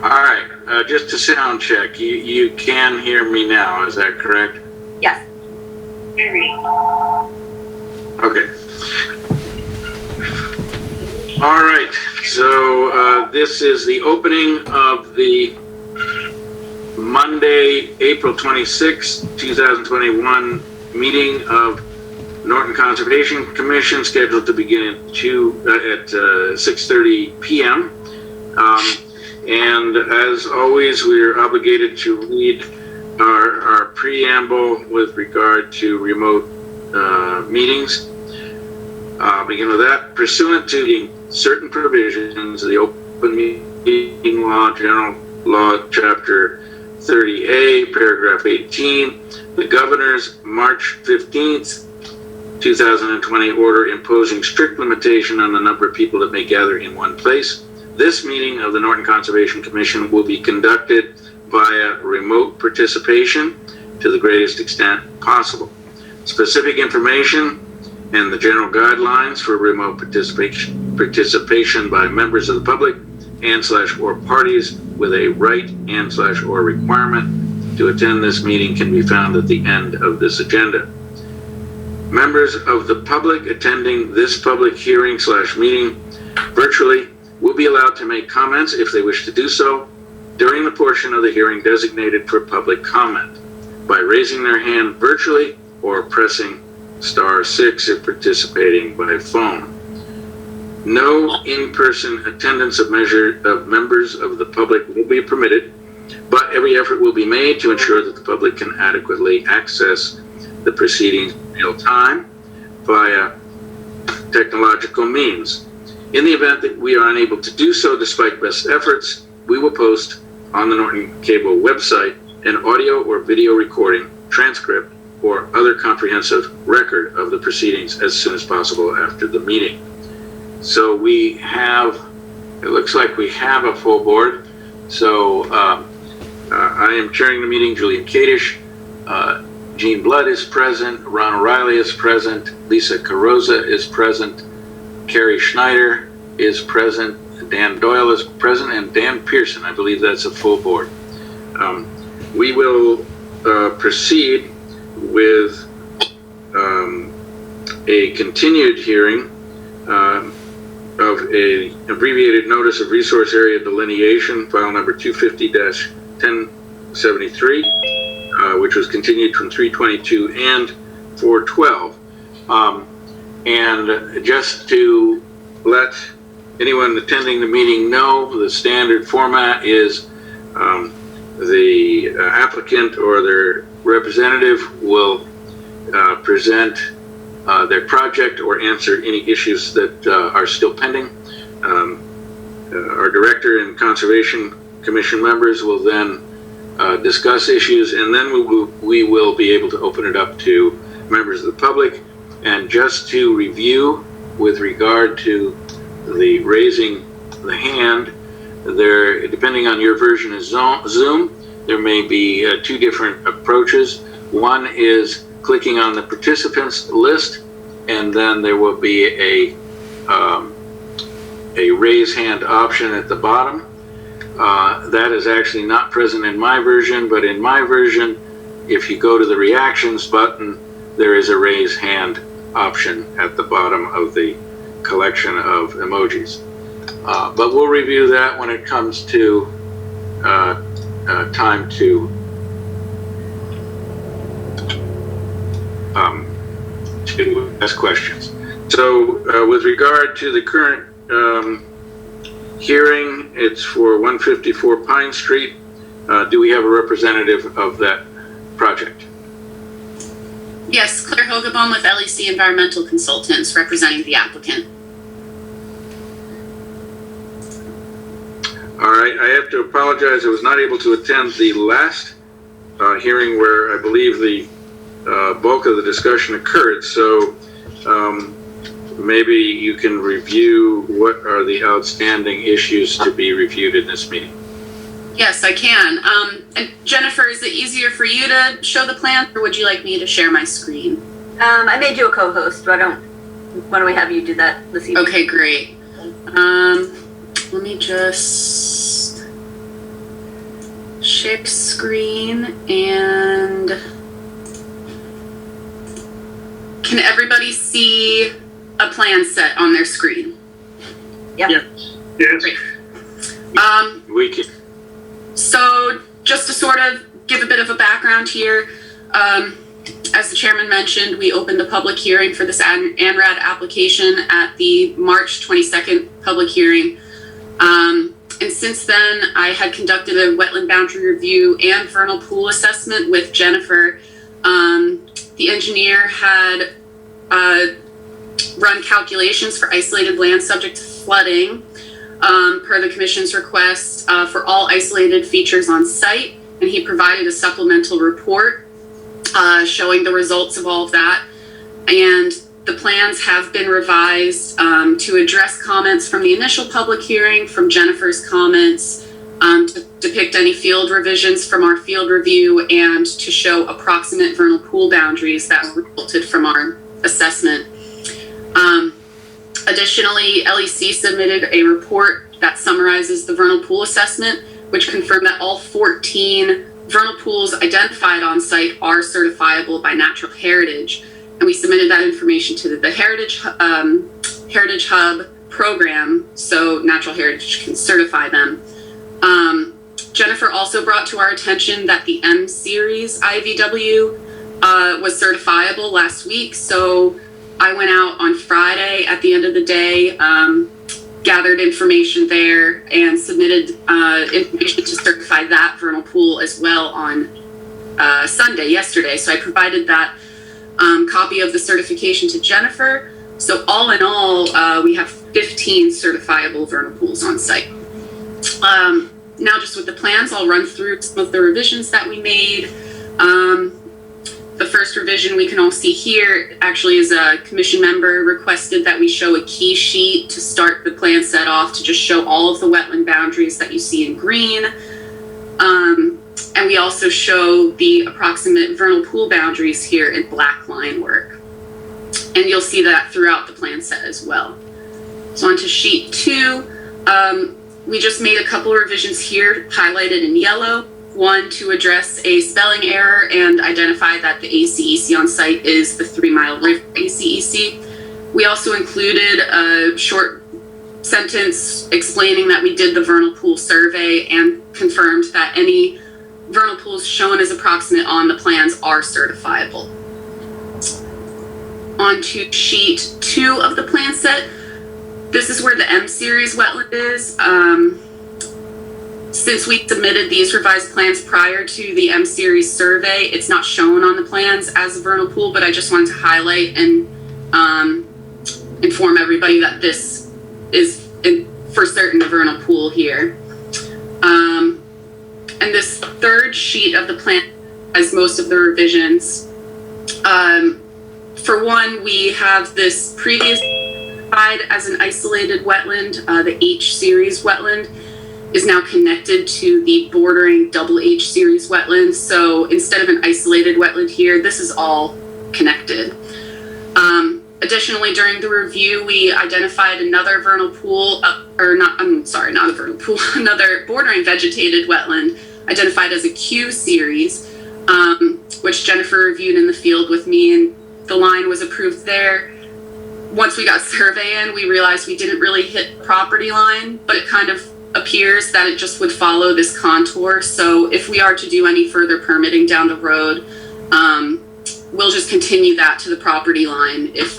All right, just a sound check. You can hear me now, is that correct? Yes. Okay. All right, so this is the opening of the Monday, April 26, 2021 meeting of Norton Conservation Commission, scheduled to begin at 6:30 p.m. And as always, we are obligated to read our preamble with regard to remote meetings. I'll begin with that. Pursuant to certain provisions of the Open Meeting Law, General Law, Chapter 30A, Paragraph 18, the Governor's March 15th, 2020 order imposing strict limitation on the number of people that may gather in one place. This meeting of the Norton Conservation Commission will be conducted via remote participation to the greatest extent possible. Specific information and the general guidelines for remote participation by members of the public and/or parties with a right and/or requirement to attend this meeting can be found at the end of this agenda. Members of the public attending this public hearing/meeting virtually will be allowed to make comments if they wish to do so during the portion of the hearing designated for public comment by raising their hand virtually or pressing *6 if participating by phone. No in-person attendance of members of the public will be permitted, but every effort will be made to ensure that the public can adequately access the proceedings in real time via technological means. In the event that we are unable to do so despite best efforts, we will post on the Norton Cable website an audio or video recording, transcript, or other comprehensive record of the proceedings as soon as possible after the meeting. So it looks like we have a full board. So I am chairing the meeting. Julian Kadish, Jean Blood is present, Ron O'Reilly is present, Lisa Carosa is present, Carrie Schneider is present, Dan Doyle is present, and Dan Pearson. I believe that's a full board. We will proceed with a continued hearing of an abbreviated notice of resource area delineation, file number 250-1073, which was continued from 3/22 and 4/12. And just to let anyone attending the meeting know, the standard format is the applicant or their representative will present their project or answer any issues that are still pending. Our director and Conservation Commission members will then discuss issues, and then we will be able to open it up to members of the public. And just to review with regard to the raising the hand, there, depending on your version of Zoom, there may be two different approaches. One is clicking on the participants list, and then there will be a raise hand option at the bottom. That is actually not present in my version, but in my version, if you go to the reactions button, there is a raise hand option at the bottom of the collection of emojis. But we'll review that when it comes to time to ask questions. So with regard to the current hearing, it's for 154 Pine Street. Do we have a representative of that project? Yes, Claire Hogebom with LEC Environmental Consultants representing the applicant. All right, I have to apologize. I was not able to attend the last hearing where I believe the bulk of the discussion occurred. So maybe you can review what are the outstanding issues to be reviewed in this meeting. Yes, I can. And Jennifer, is it easier for you to show the plan, or would you like me to share my screen? I made you a co-host. Why don't we have you do that this evening? Okay, great. Let me just share screen, and can everybody see a plan set on their screen? Yep. Yes. Great. We can, So just to sort of give a bit of a background here, as the chairman mentioned, we opened the public hearing for this ANRAD application at the March 22nd public hearing. And since then, I had conducted a wetland boundary review and vernal pool assessment with Jennifer. The engineer had run calculations for isolated land subject to flooding per the commission's request for all isolated features on site, and he provided a supplemental report showing the results of all of that. And the plans have been revised to address comments from the initial public hearing, from Jennifer's comments, to depict any field revisions from our field review, and to show approximate vernal pool boundaries that resulted from our assessment. Additionally, LEC submitted a report that summarizes the vernal pool assessment, which confirmed that all 14 vernal pools identified on site are certifiable by Natural Heritage. And we submitted that information to the Heritage Hub program, so Natural Heritage can certify them. Jennifer also brought to our attention that the M series IVW was certifiable last week, so I went out on Friday at the end of the day, gathered information there, and submitted information to certify that vernal pool as well on Sunday, yesterday. So I provided that copy of the certification to Jennifer. So all in all, we have 15 certifiable vernal pools on site. Now just with the plans, I'll run through some of the revisions that we made. The first revision we can all see here actually is a commission member requested that we show a key sheet to start the plan set off to just show all of the wetland boundaries that you see in green. And we also show the approximate vernal pool boundaries here in black line work. And you'll see that throughout the plan set as well. So on to sheet 2. We just made a couple of revisions here highlighted in yellow. One, to address a spelling error and identify that the ACEC on site is the 3 Mile River ACEC. We also included a short sentence explaining that we did the vernal pool survey and confirmed that any vernal pools shown as approximate on the plans are certifiable. On to sheet 2 of the plan set. This is where the M series wetland is. Since we submitted these revised plans prior to the M series survey, it's not shown on the plans as a vernal pool, but I just wanted to highlight and inform everybody that this is for certain a vernal pool here. And this third sheet of the plan has most of the revisions. For one, we have this previous as an isolated wetland, the H series wetland is now connected to the bordering double H series wetland. So instead of an isolated wetland here, this is all connected. Additionally, during the review, we identified another vernal pool, not a vernal pool, another bordering vegetated wetland identified as a Q series, which Jennifer reviewed in the field with me, and the line was approved there. Once we got survey in, we realized we didn't really hit the property line, but it kind of appears that it just would follow this contour. So if we are to do any further permitting down the road, we'll just continue that to the property line if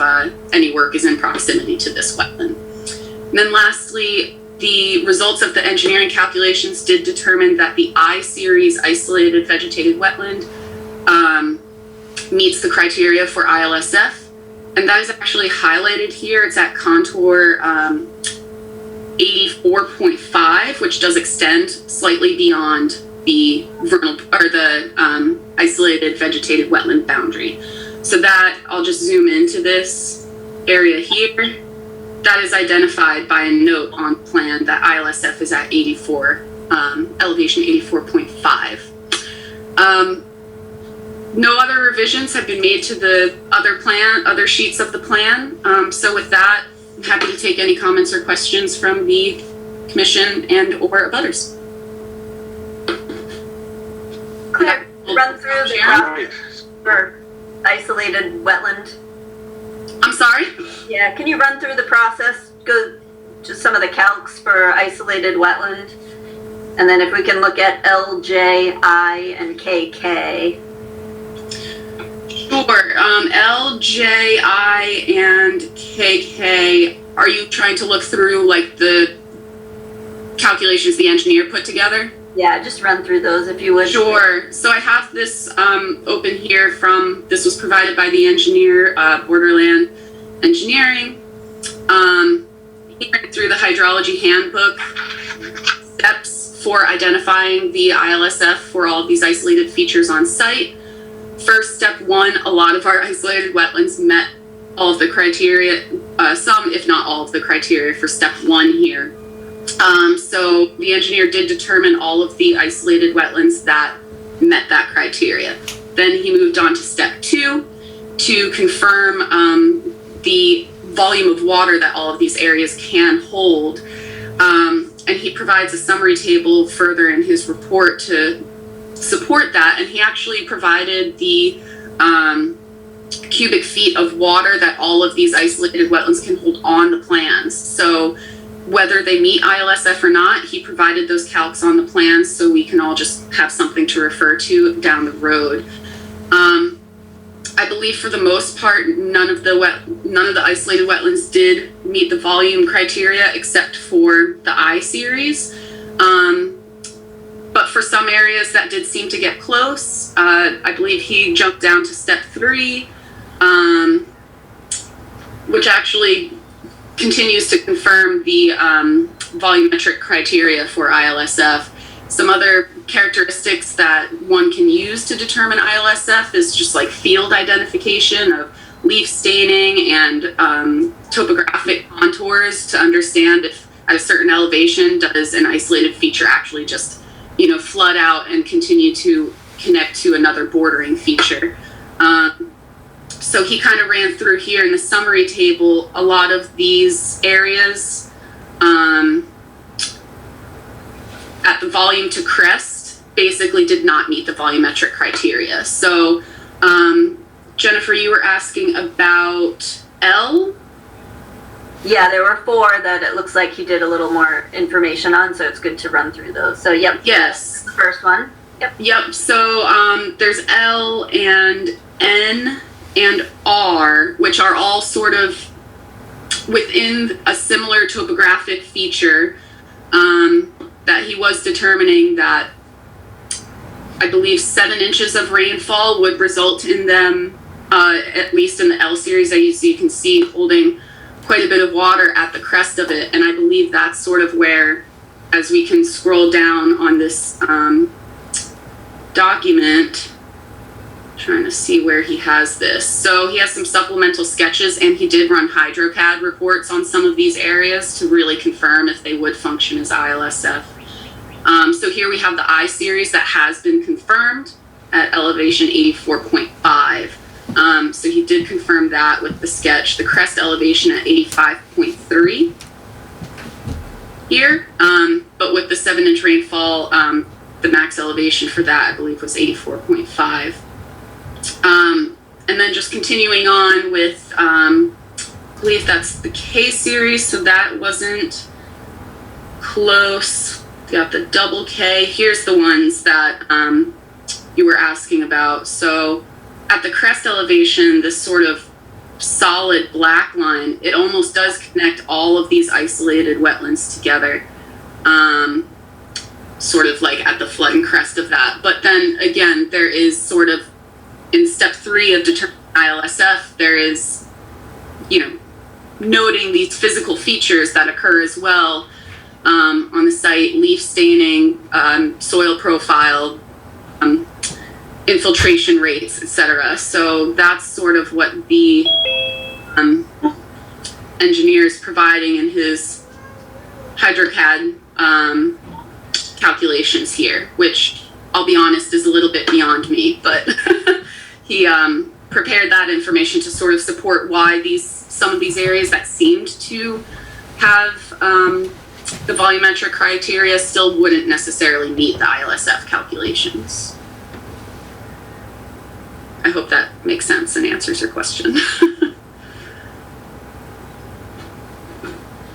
any work is in proximity to this wetland. And then lastly, the results of the engineering calculations did determine that the I series isolated vegetated wetland meets the criteria for ILSF. And that is actually highlighted here. It's at contour 84.5, which does extend slightly beyond the vernal or the isolated vegetated wetland boundary. So that, I'll just zoom into this area here. That is identified by a note on the plan that ILSF is at 84, elevation 84.5. No other revisions have been made to the other sheets of the plan. So with that, I'm happy to take any comments or questions from the commission and or abutters. Run through the process for isolated wetland. I'm sorry? Yeah, can you run through the process? Go to some of the calcs for isolated wetland. And then if we can look at L, J, I, and KK. Sure. L, J, I, and KK. Are you trying to look through like the calculations the engineer put together? Yeah, just run through those if you would. Sure. So I have this open here this was provided by the engineer, Borderland Engineering. He ran through the hydrology handbook, steps for identifying the ILSF for all of these isolated features on site. First, step one, a lot of our isolated wetlands met all of the criteria, some if not all of the criteria for step one here. So the engineer did determine all of the isolated wetlands that met that criteria. Then he moved on to step two to confirm the volume of water that all of these areas can hold. And he provides a summary table further in his report to support that. And he actually provided the cubic feet of water that all of these isolated wetlands can hold on the plans. So whether they meet ILSF or not, he provided those calcs on the plans so we can all just have something to refer to down the road. I believe for the most part, none of the isolated wetlands did meet the volume criteria except for the I series. But for some areas that did seem to get close. I believe he jumped down to step 3, which actually continues to confirm the volumetric criteria for ILSF. Some other characteristics that one can use to determine ILSF is just like field identification of leaf staining and topographic contours to understand if at a certain elevation does an isolated feature actually just, flood out and continue to connect to another bordering feature. So he kind of ran through here in the summary table a lot of these areas at the volume to crest basically did not meet the volumetric criteria. So Jennifer, you were asking about L? Yeah, there were 4 that it looks like he did a little more information on, so it's good to run through those. So yep. Yes. The first one. Yep. So there's L and N and R, which are all sort of within a similar topographic feature that he was determining that I believe 7 inches of rainfall would result in them, at least in the L series, as you can see, holding quite a bit of water at the crest of it. And I believe that's sort of where, as we can scroll down on this document, trying to see where he has this. So he has some supplemental sketches, and he did run HydroCAD reports on some of these areas to really confirm if they would function as ILSF. So here we have the I series that has been confirmed at elevation 84.5. So he did confirm that with the sketch. The crest elevation at 85.3 here, but with the 7-inch rainfall, the max elevation for that I believe was 84.5. And then just continuing on with, I believe that's the K series, so that wasn't close. Got the double K. Here's the ones that you were asking about. So at the crest elevation, this sort of solid black line, it almost does connect all of these isolated wetlands together, sort of like at the flood and crest of that. But then again, there is sort of, in step 3 of determining ILSF, there is, noting these physical features that occur as well on the site: leaf staining, soil profile, infiltration rates, etc. So that's sort of what the engineer is providing in his HydroCAD calculations here, which I'll be honest is a little bit beyond me, but he prepared that information to sort of support why some of these areas that seemed to have the volumetric criteria still wouldn't necessarily meet the ILSF calculations. I hope that makes sense and answers your question.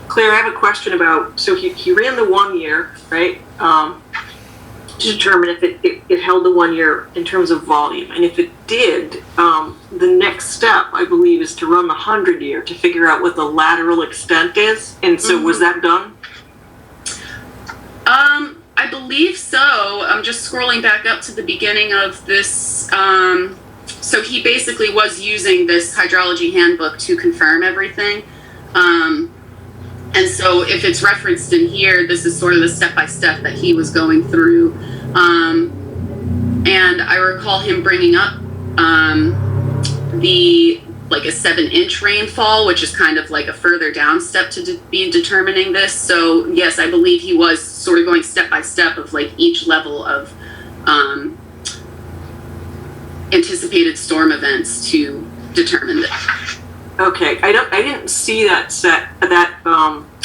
Claire, I have a question about, so he ran the 1 year, right? To determine if it held the 1 year in terms of volume. And if it did, the next step, I believe, is to run the 100 year to figure out what the lateral extent is. And so was that done? I believe so. I'm just scrolling back up to the beginning of this. So he basically was using this hydrology handbook to confirm everything. And so if it's referenced in here, this is sort of the step-by-step that he was going through. And I recall him bringing up like a 7-inch rainfall, which is kind of like a further down step to be determining this. So yes, I believe he was sort of going step-by-step of like each level of anticipated storm events to determine this. Okay, I didn't see that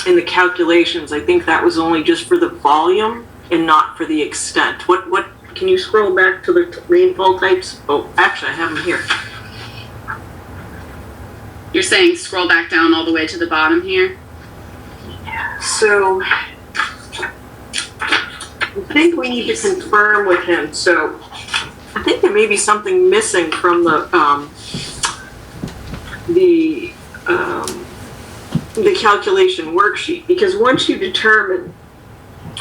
in the calculations. I think that was only just for the volume and not for the extent. What can you scroll back to the rainfall types? Oh, actually I have them here. You're saying scroll back down all the way to the bottom here? So I think we need to confirm with him. So I think there may be something missing from the calculation worksheet, because once you determine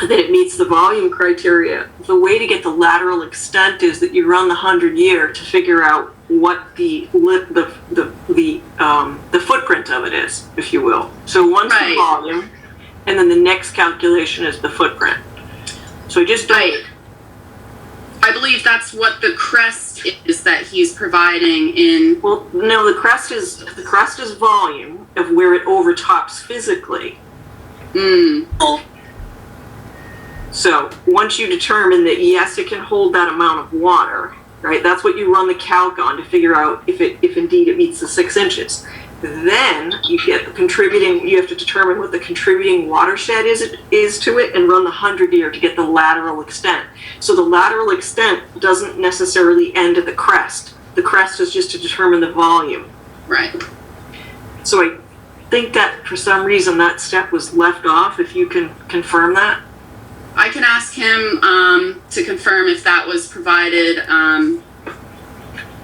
that it meets the volume criteria, the way to get the lateral extent is that you run the 100 year to figure out what the footprint of it is, if you will. So one's the volume, and then the next calculation is the footprint. So just don't. I believe that's what the crest is that he's providing in. Well, no, the crest is volume of where it overtops physically. So once you determine that yes, it can hold that amount of water, right? That's what you run the calc on to figure out if indeed it meets the 6 inches. Then you get the contributing. You have to determine what the contributing watershed is to it, and run the 100 year to get the lateral extent. So the lateral extent doesn't necessarily end at the crest. The crest is just to determine the volume. Right. So I think that for some reason that step was left off. If you can confirm that. I can ask him to confirm if that was provided.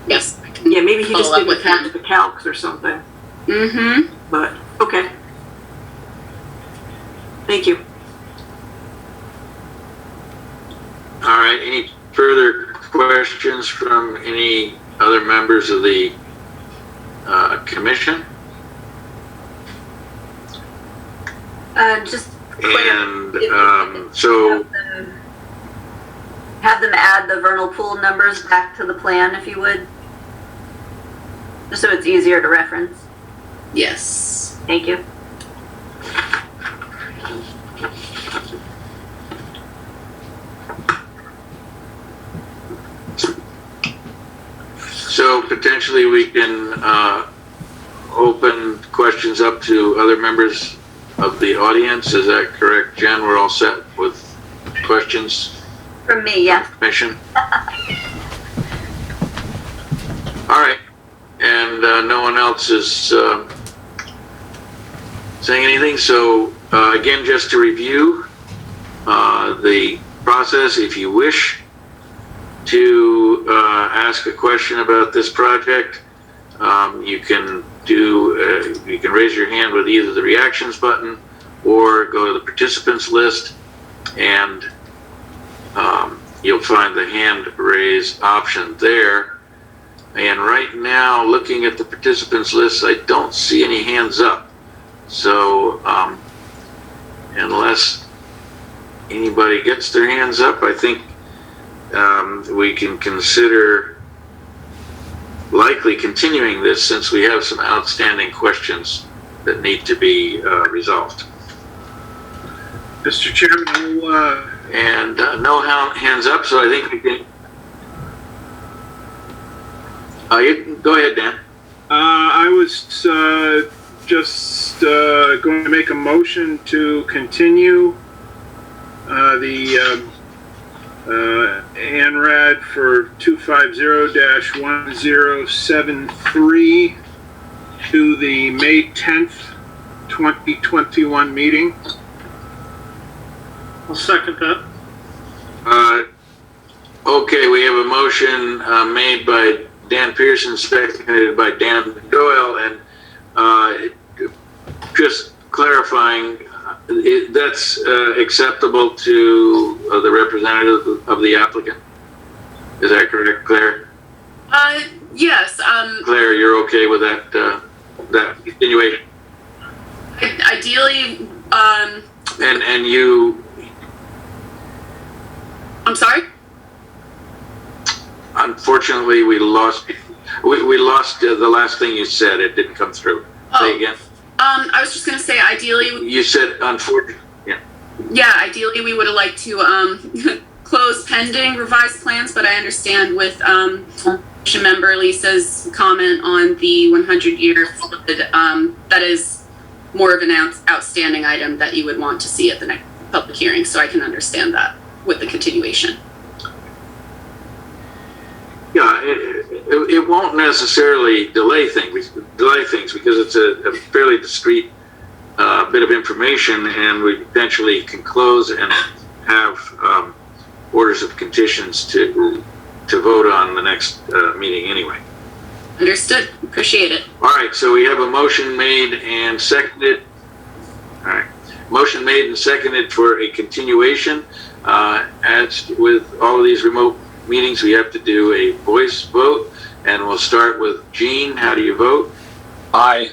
Yes. Yeah, maybe he just didn't attach the calcs or something. But okay. Thank you. All right, any further questions from any other members of the commission? Just And so have them add the vernal pool numbers back to the plan, if you would, just so it's easier to reference. Yes. Thank you. So potentially we can open questions up to other members of the audience. Is that correct, Jen? We're all set with questions? From me, yeah. Commission? All right. And no one else is saying anything. So again, just to review the process, if you wish to ask a question about this project, you can raise your hand with either the reactions button or go to the participants list, and you'll find the hand raise option there. And right now, looking at the participants list, I don't see any hands up. So unless anybody gets their hands up, I think we can consider likely continuing this, since we have some outstanding questions that need to be resolved. Mr. Chairman, And no hands up, so I think we can. You go ahead, Dan. I was just going to make a motion to continue the ANRAD for 250-1073 to the May 10th, 2021 meeting. I'll second that. Okay, we have a motion made by Dan Pearson, seconded by Dan Doyle, and just clarifying, that's acceptable to the representative of the applicant? Is that correct, Claire? Yes. Claire, you're okay with that that continuation? Ideally, And you, I'm sorry? unfortunately, we lost the last thing you said. It didn't come through. Say again. I was just gonna say, ideally, You said unfortunately. yeah, ideally we would have liked to close pending revised plans, but I understand with Commission Member Lisa's comment on the 100-year flood, that is more of an outstanding item that you would want to see at the next public hearing, so I can understand that with the continuation. Yeah, it won't necessarily delay things because it's a fairly discrete bit of information, and we potentially can close and have orders of conditions to vote on the next meeting anyway. Understood. Appreciate it. All right, so we have a motion made and seconded. All right, motion made and seconded for a continuation. As with all of these remote meetings, we have to do a voice vote, and we'll start with Gene. How do you vote? Aye.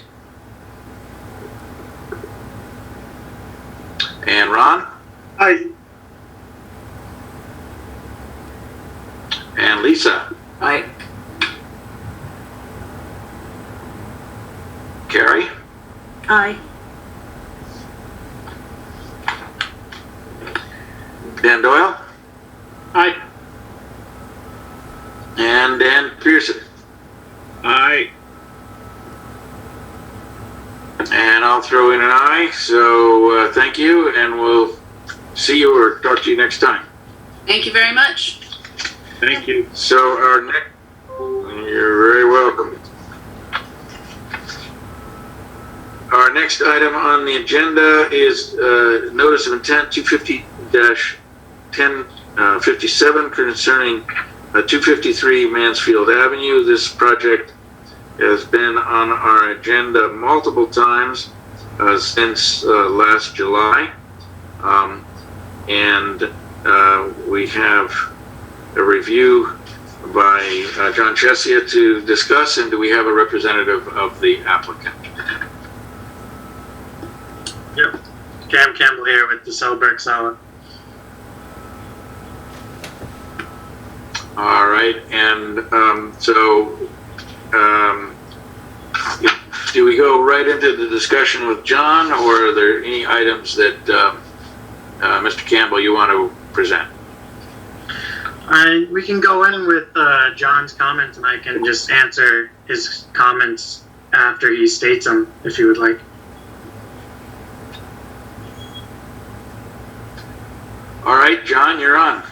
And Ron? Aye. And Lisa? Aye. Carrie? Aye. Dan Doyle? Aye. And Dan Pearson? Aye. And I'll throw in an aye, so thank you, and we'll see you or talk to you next time. Thank you very much. Thank you. So our next, you're very welcome. Our next item on the agenda is notice of intent 250-1057 concerning 253 Mansfield Avenue. This project has been on our agenda multiple times since last July. And we have a review by John Chesia to discuss, and do we have a representative of the applicant? Yep. Cam Campbell here with the Selberg Solid. All right, and do we go right into the discussion with John, or are there any items that Mr. Campbell you want to present? We can go in with John's comments, and I can just answer his comments after he states them, if you would like. All right, John, you're on.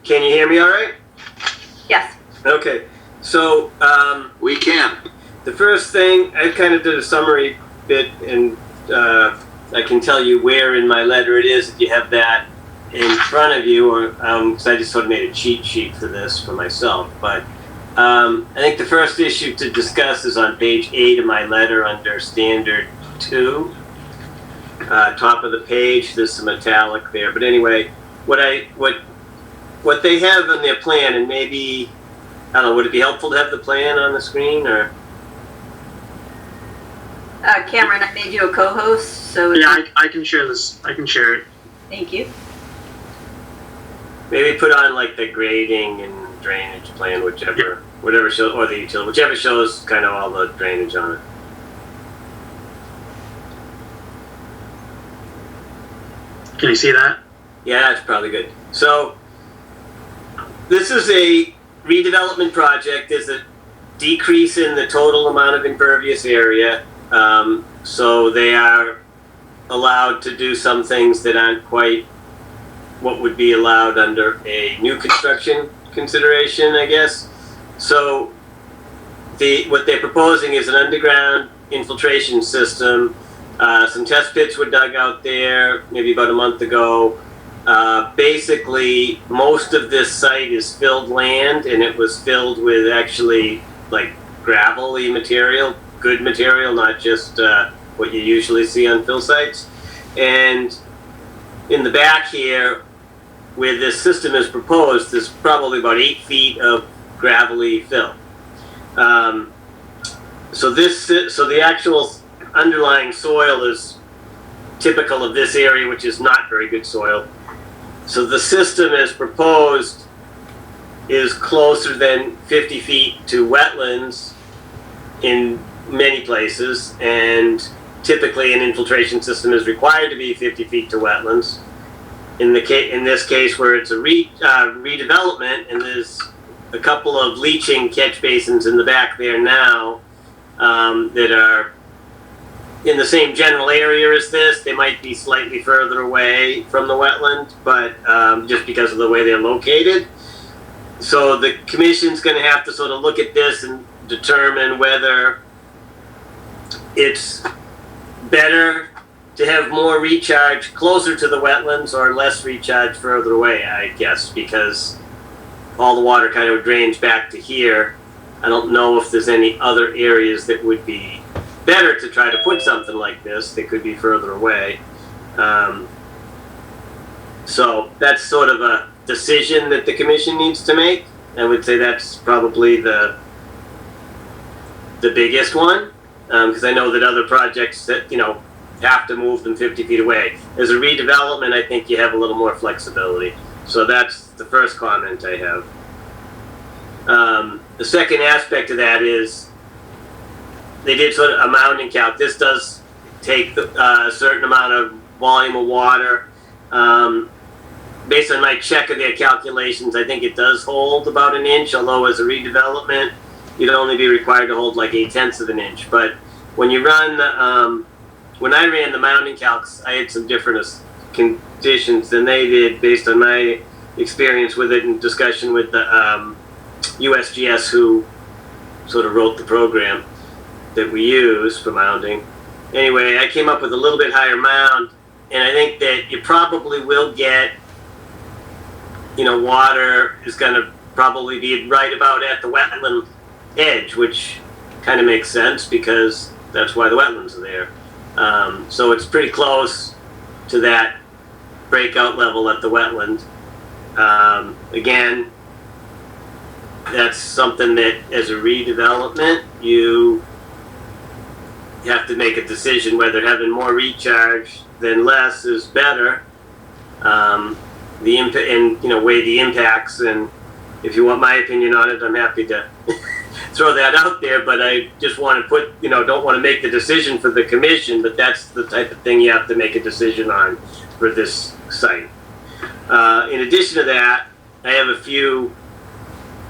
Can you hear me all right? Yes. Okay. So, We can. the first thing, I kind of did a summary bit, and I can tell you where in my letter it is if you have that in front of you, or because I just sort of made a cheat sheet for this for myself. But I think the first issue to discuss is on page 8 of my letter under Standard 2. Top of the page, there's some italic there. But anyway, what they have on their plan, and maybe, I don't know, would it be helpful to have the plan on the screen, or? Cameron, I made you a co-host, so. Yeah, I can share this. I can share it. Thank you. Maybe put on like the grading and drainage plan, whatever shows, or the utility, whichever shows kind of all the drainage on it. Can you see that? Yeah, that's probably good. So, this is a redevelopment project. There's a decrease in the total amount of impervious area. So they are allowed to do some things that aren't quite what would be allowed under a new construction consideration, I guess. So what they're proposing is an underground infiltration system. Some test pits were dug out there maybe about a month ago. Basically, most of this site is filled land, and it was filled with actually like gravelly material, good material, not just what you usually see on fill sites. And in the back here, where this system is proposed, there's probably about 8 feet of gravelly fill. So the actual underlying soil is typical of this area, which is not very good soil. So the system as proposed is closer than 50 feet to wetlands in many places, and typically an infiltration system is required to be 50 feet to wetlands. In this case, where it's a redevelopment, and there's a couple of leaching catch basins in the back there now that are in the same general area as this. They might be slightly further away from the wetland, but just because of the way they're located. So the commission's going to have to sort of look at this and determine whether it's better to have more recharge closer to the wetlands or less recharge further away, I guess, because all the water kind of drains back to here. I don't know if there's any other areas that would be better to try to put something like this. They could be further away. So that's sort of a decision that the commission needs to make. I would say that's probably the biggest one, because I know that other projects that, have to move them 50 feet away. As a redevelopment, I think you have a little more flexibility. So that's the first comment I have. The second aspect of that is they did sort of a mounting calc. This does take a certain amount of volume of water. Based on my check of their calculations, I think it does hold about an inch, although as a redevelopment, you'd only be required to hold like 0.8 of an inch. But when you run when I ran the mounting calcs, I had some different conditions than they did based on my experience with it and discussion with the USGS, who sort of wrote the program that we use for mounting. Anyway, I came up with a little bit higher mound, and I think that you probably will get, water is going to probably be right about at the wetland edge, which kind of makes sense because that's why the wetlands are there. So it's pretty close to that breakout level at the wetland. Again, that's something that as a redevelopment, you have to make a decision whether having more recharge than less is better. Weigh the impacts, and if you want my opinion on it, I'm happy to throw that out there, but I just want to put, don't want to make the decision for the commission, but that's the type of thing you have to make a decision on for this site. In addition to that, I have a few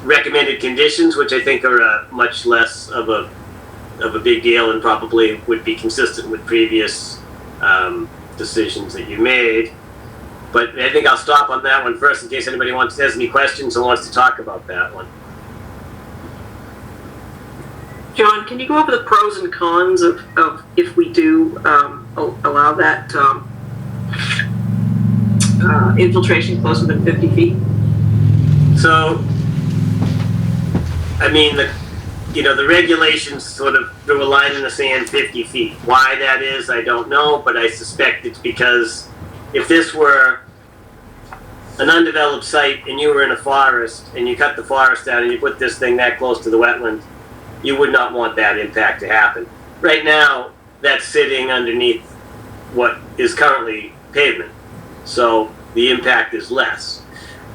recommended conditions, which I think are much less of a big deal and probably would be consistent with previous decisions that you made. But I think I'll stop on that one first in case anybody has any questions or wants to talk about that one. John, can you go over the pros and cons of if we do allow that infiltration closer than 50 feet? So, I mean, the regulations sort of drew a line in the sand 50 feet. Why that is, I don't know, but I suspect it's because if this were an undeveloped site and you were in a forest and you cut the forest down and you put this thing that close to the wetland, you would not want that impact to happen. Right now, that's sitting underneath what is currently pavement, so the impact is less.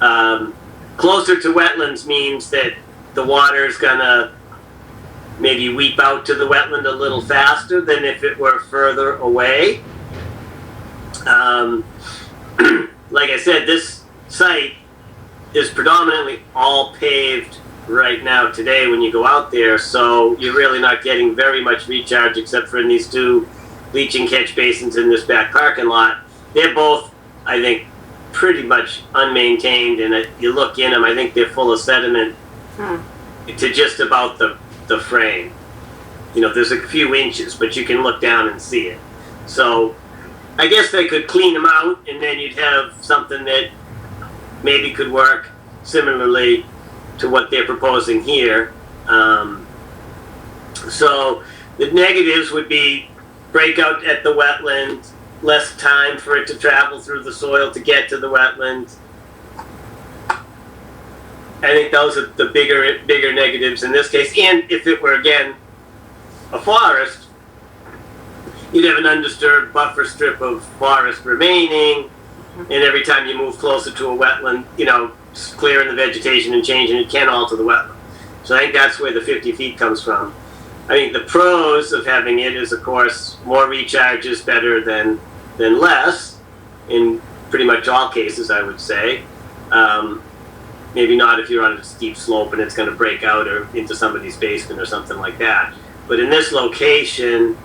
Closer to wetlands means that the water is gonna maybe weep out to the wetland a little faster than if it were further away. Like I said, this site is predominantly all paved right now today when you go out there, so you're really not getting very much recharge except for in these two leaching catch basins in this back parking lot. They're both, I think, pretty much unmaintained, and you look in them, I think they're full of sediment to just about the frame. There's a few inches, but you can look down and see it. So I guess they could clean them out, and then you'd have something that maybe could work similarly to what they're proposing here. So the negatives would be breakout at the wetland, less time for it to travel through the soil to get to the wetland. I think those are the bigger negatives in this case. And if it were, again, a forest, you'd have an undisturbed buffer strip of forest remaining, and every time you move closer to a wetland, clearing the vegetation and changing it can alter the wetland. So I think that's where the 50 feet comes from. I think the pros of having it is, of course, more recharge is better than less in pretty much all cases, I would say. Maybe not if you're on a steep slope and it's going to break out or into somebody's basement or something like that. But in this location,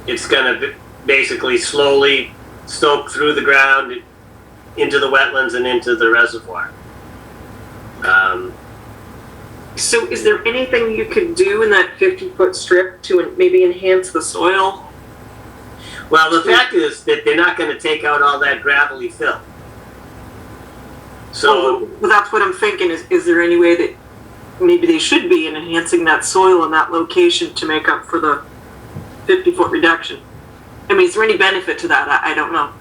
it's going to basically slowly soak through the ground into the wetlands and into the reservoir. So is there anything you could do in that 50-foot strip to maybe enhance the soil? Well, the fact is that they're not going to take out all that gravelly fill. So well, that's what I'm thinking. Is there any way that maybe they should be in enhancing that soil in that location to make up for the 50-foot reduction? I mean, is there any benefit to that? I don't know.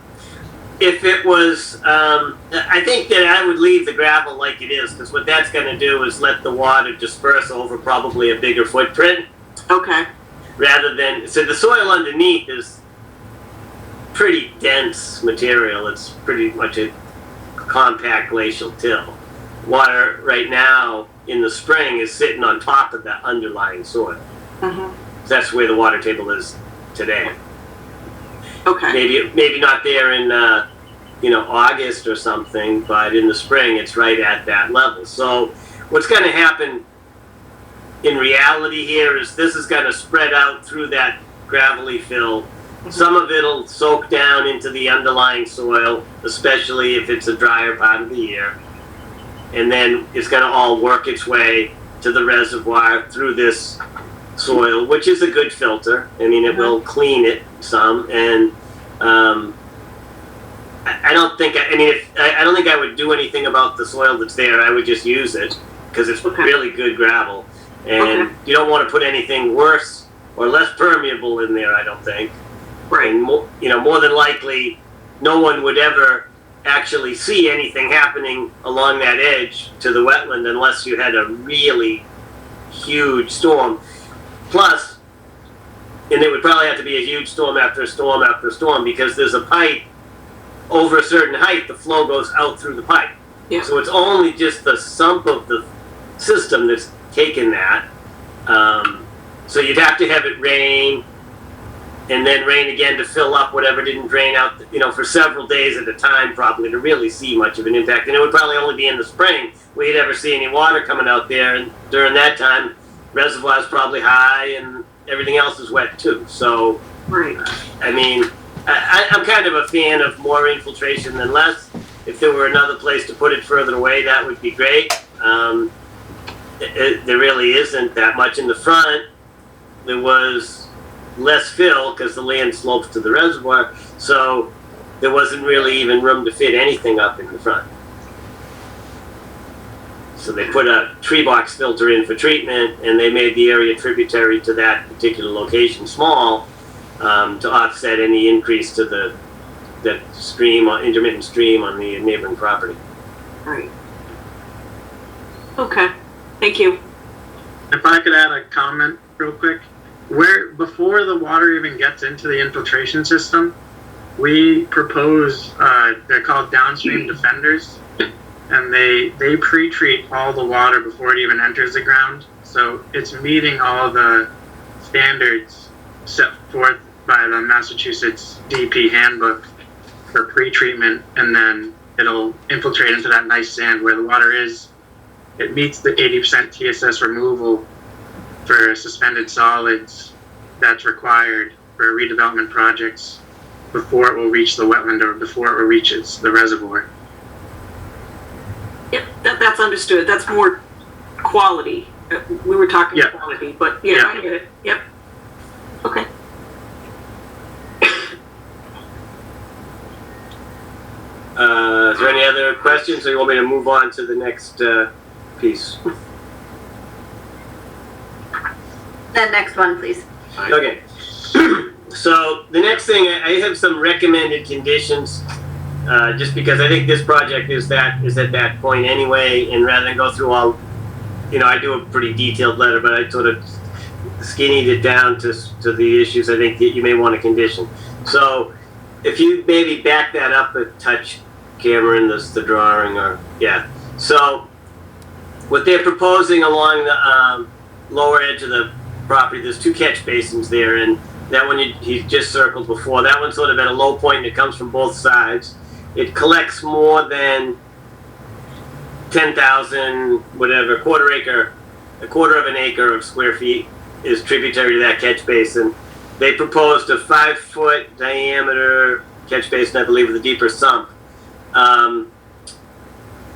If it was, I think that I would leave the gravel like it is, because what that's going to do is let the water disperse over probably a bigger footprint. Okay. Rather than, so the soil underneath is pretty dense material. It's pretty much a compact glacial till. Water right now in the spring is sitting on top of that underlying soil. Mm-hmm. That's where the water table is today. Okay. Maybe not there in August or something, but in the spring it's right at that level. So what's going to happen in reality here is this is going to spread out through that gravelly fill. Mm-hmm. Some of it'll soak down into the underlying soil, especially if it's a drier part of the year. And then it's going to all work its way to the reservoir through this soil, which is a good filter. I mean, it will clean it some, and I don't think I would do anything about the soil that's there. I would just use it because it's really good gravel, and you don't want to put anything worse or less permeable in there, I don't think. Right. And more than likely, no one would ever actually see anything happening along that edge to the wetland unless you had a really huge storm. Plus, and it would probably have to be a huge storm after storm after storm, because there's a pipe over a certain height, the flow goes out through the pipe. Yeah. So it's only just the sump of the system that's taken that. So you'd have to have it rain, and then rain again to fill up whatever didn't drain out, for several days at a time probably to really see much of an impact. And it would probably only be in the spring where you'd ever see any water coming out there, and during that time, reservoir's probably high and everything else is wet too. So, right. I mean, I'm kind of a fan of more infiltration than less. If there were another place to put it further away, that would be great. There really isn't that much in the front. There was less fill because the land slopes to the reservoir, so there wasn't really even room to fit anything up in the front. So they put a tree box filter in for treatment, and they made the area tributary to that particular location small to offset any increase to that stream, intermittent stream on the neighboring property. Right. Okay. Thank you. If I could add a comment real quick. Before the water even gets into the infiltration system, we propose, they're called downstream defenders, and they pre-treat all the water before it even enters the ground. So it's meeting all the standards set forth by the Massachusetts DEP handbook for pre-treatment, and then it'll infiltrate into that nice sand where the water is. It meets the 80% TSS removal for suspended solids that's required for redevelopment projects before it will reach the wetland or before it reaches the reservoir. Yep, that's understood. That's more quality. We were talking Yeah. quality, but yeah, Yeah. I get it. Yep. Okay. Is there any other questions, or you want me to move on to the next piece? The next one, please. Okay. So the next thing, I have some recommended conditions, just because I think this project is at that point anyway, and rather than go through all, I do a pretty detailed letter, but I sort of skinnied it down to the issues I think that you may want to condition. So if you maybe back that up a touch, Cameron, the drawing, or yeah. So what they're proposing along the lower edge of the property, there's 2 catch basins there, and that one he just circled before. That one's sort of at a low point, and it comes from both sides. It collects more than 10,000, whatever, a quarter of an acre of square feet is tributary to that catch basin. They proposed a 5-foot diameter catch basin, I believe, with a deeper sump,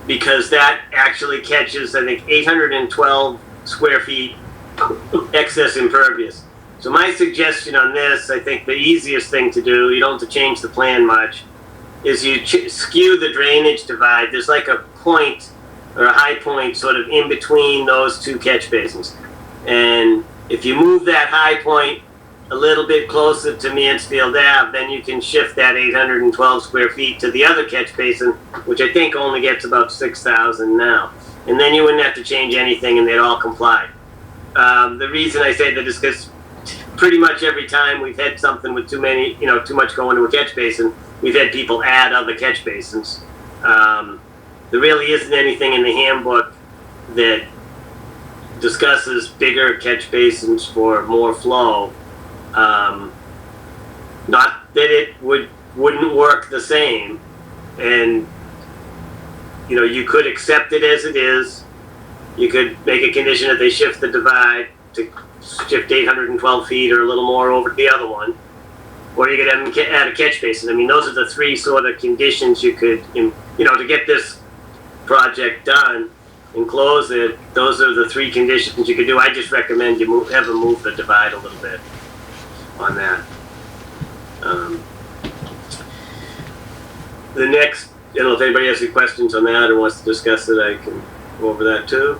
because that actually catches, I think, 812 square feet excess impervious. So my suggestion on this, I think the easiest thing to do, you don't have to change the plan much, is you skew the drainage divide. There's like a point or a high point sort of in between those 2 catch basins. And if you move that high point a little bit closer to Mansfield Ave, then you can shift that 812 square feet to the other catch basin, which I think only gets about 6,000 now. And then you wouldn't have to change anything, and they'd all comply. The reason I say that is because pretty much every time we've had something with too much going to a catch basin, we've had people add other catch basins. There really isn't anything in the handbook that discusses bigger catch basins for more flow. Not that it wouldn't work the same, and you could accept it as it is. You could make a condition that they shift the divide to shift 812 feet or a little more over to the other one, or you could have them add a catch basin. I mean, those are the 3 sort of conditions you could, to get this project done and close it. Those are the 3 conditions you could do. I just recommend you have them move the divide a little bit on that. The next, I don't know if anybody has any questions on that or wants to discuss it. I can go over that too.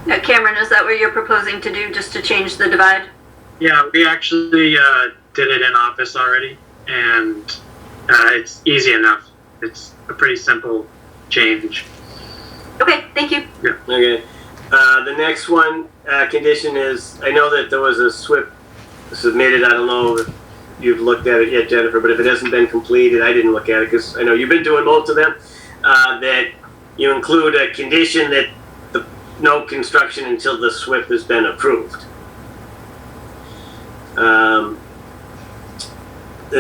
Now, Cameron, is that what you're proposing to do, just to change the divide? Yeah, we actually did it in office already, and it's easy enough. It's a pretty simple change. Okay, thank you. Okay. The next one condition is, I know that there was a SWIP submitted. I don't know if you've looked at it yet, Jennifer, but if it hasn't been completed, I didn't look at it because I know you've been doing most of them, that you include a condition that no construction until the SWIP has been approved. The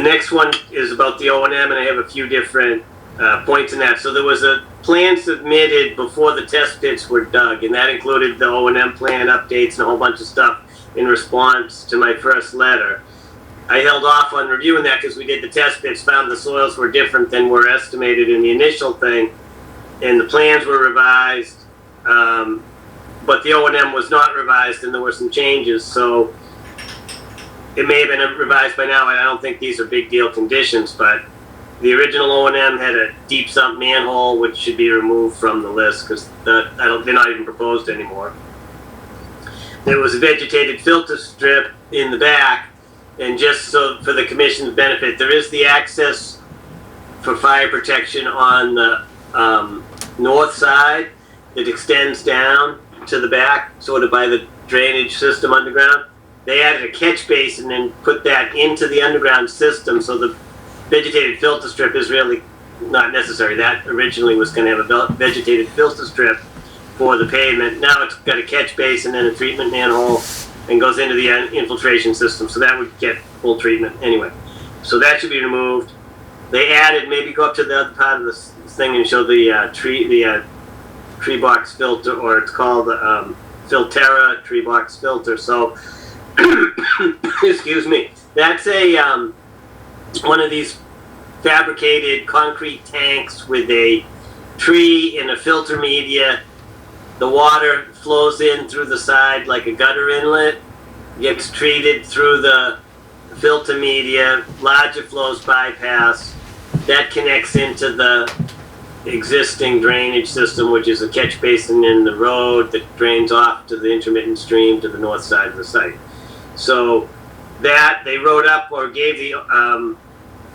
next one is about the O&M, and I have a few different points in that. So there was a plan submitted before the test pits were dug, and that included the O&M plan updates and a whole bunch of stuff in response to my first letter. I held off on reviewing that because we did the test pits, found the soils were different than were estimated in the initial thing, and the plans were revised, but the O&M was not revised, and there were some changes. So it may have been revised by now, and I don't think these are big deal conditions, but the original O&M had a deep sump manhole, which should be removed from the list because they're not even proposed anymore. There was a vegetated filter strip in the back, and just so for the commission's benefit, there is the access for fire protection on the north side that extends down to the back, sort of by the drainage system underground. They added a catch basin and put that into the underground system, so the vegetated filter strip is really not necessary. That originally was going to have a vegetated filter strip for the pavement. Now it's got a catch basin and a treatment manhole and goes into the infiltration system, so that would get full treatment anyway. So that should be removed. They added, maybe go up to the other part of this thing and show the tree box filter, or it's called Filterra tree box filter. So, excuse me, that's a one of these fabricated concrete tanks with a tree in a filter media. The water flows in through the side like a gutter inlet, gets treated through the filter media, larger flows bypass. That connects into the existing drainage system, which is a catch basin in the road that drains off to the intermittent stream to the north side of the site. So that they wrote up or gave the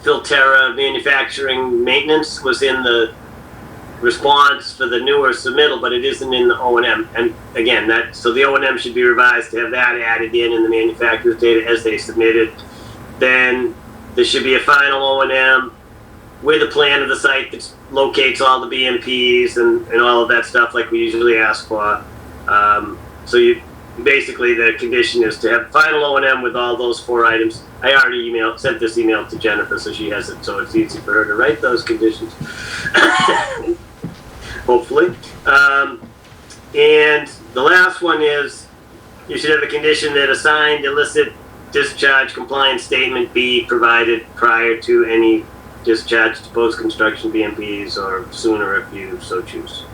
Filterra manufacturing maintenance was in the response for the newer submittal, but it isn't in the O&M. And again, so the O&M should be revised to have that added in the manufacturer's data as they submitted. Then there should be a final O&M with a plan of the site that locates all the BMPs and all of that stuff like we usually ask for. So you basically, the condition is to have final O&M with all those 4 items. I already sent this email to Jennifer, so she has it, so it's easy for her to write those conditions. Hopefully. And the last one is you should have a condition that a signed illicit discharge compliance statement be provided prior to any discharge to post-construction BMPs or sooner if you so choose.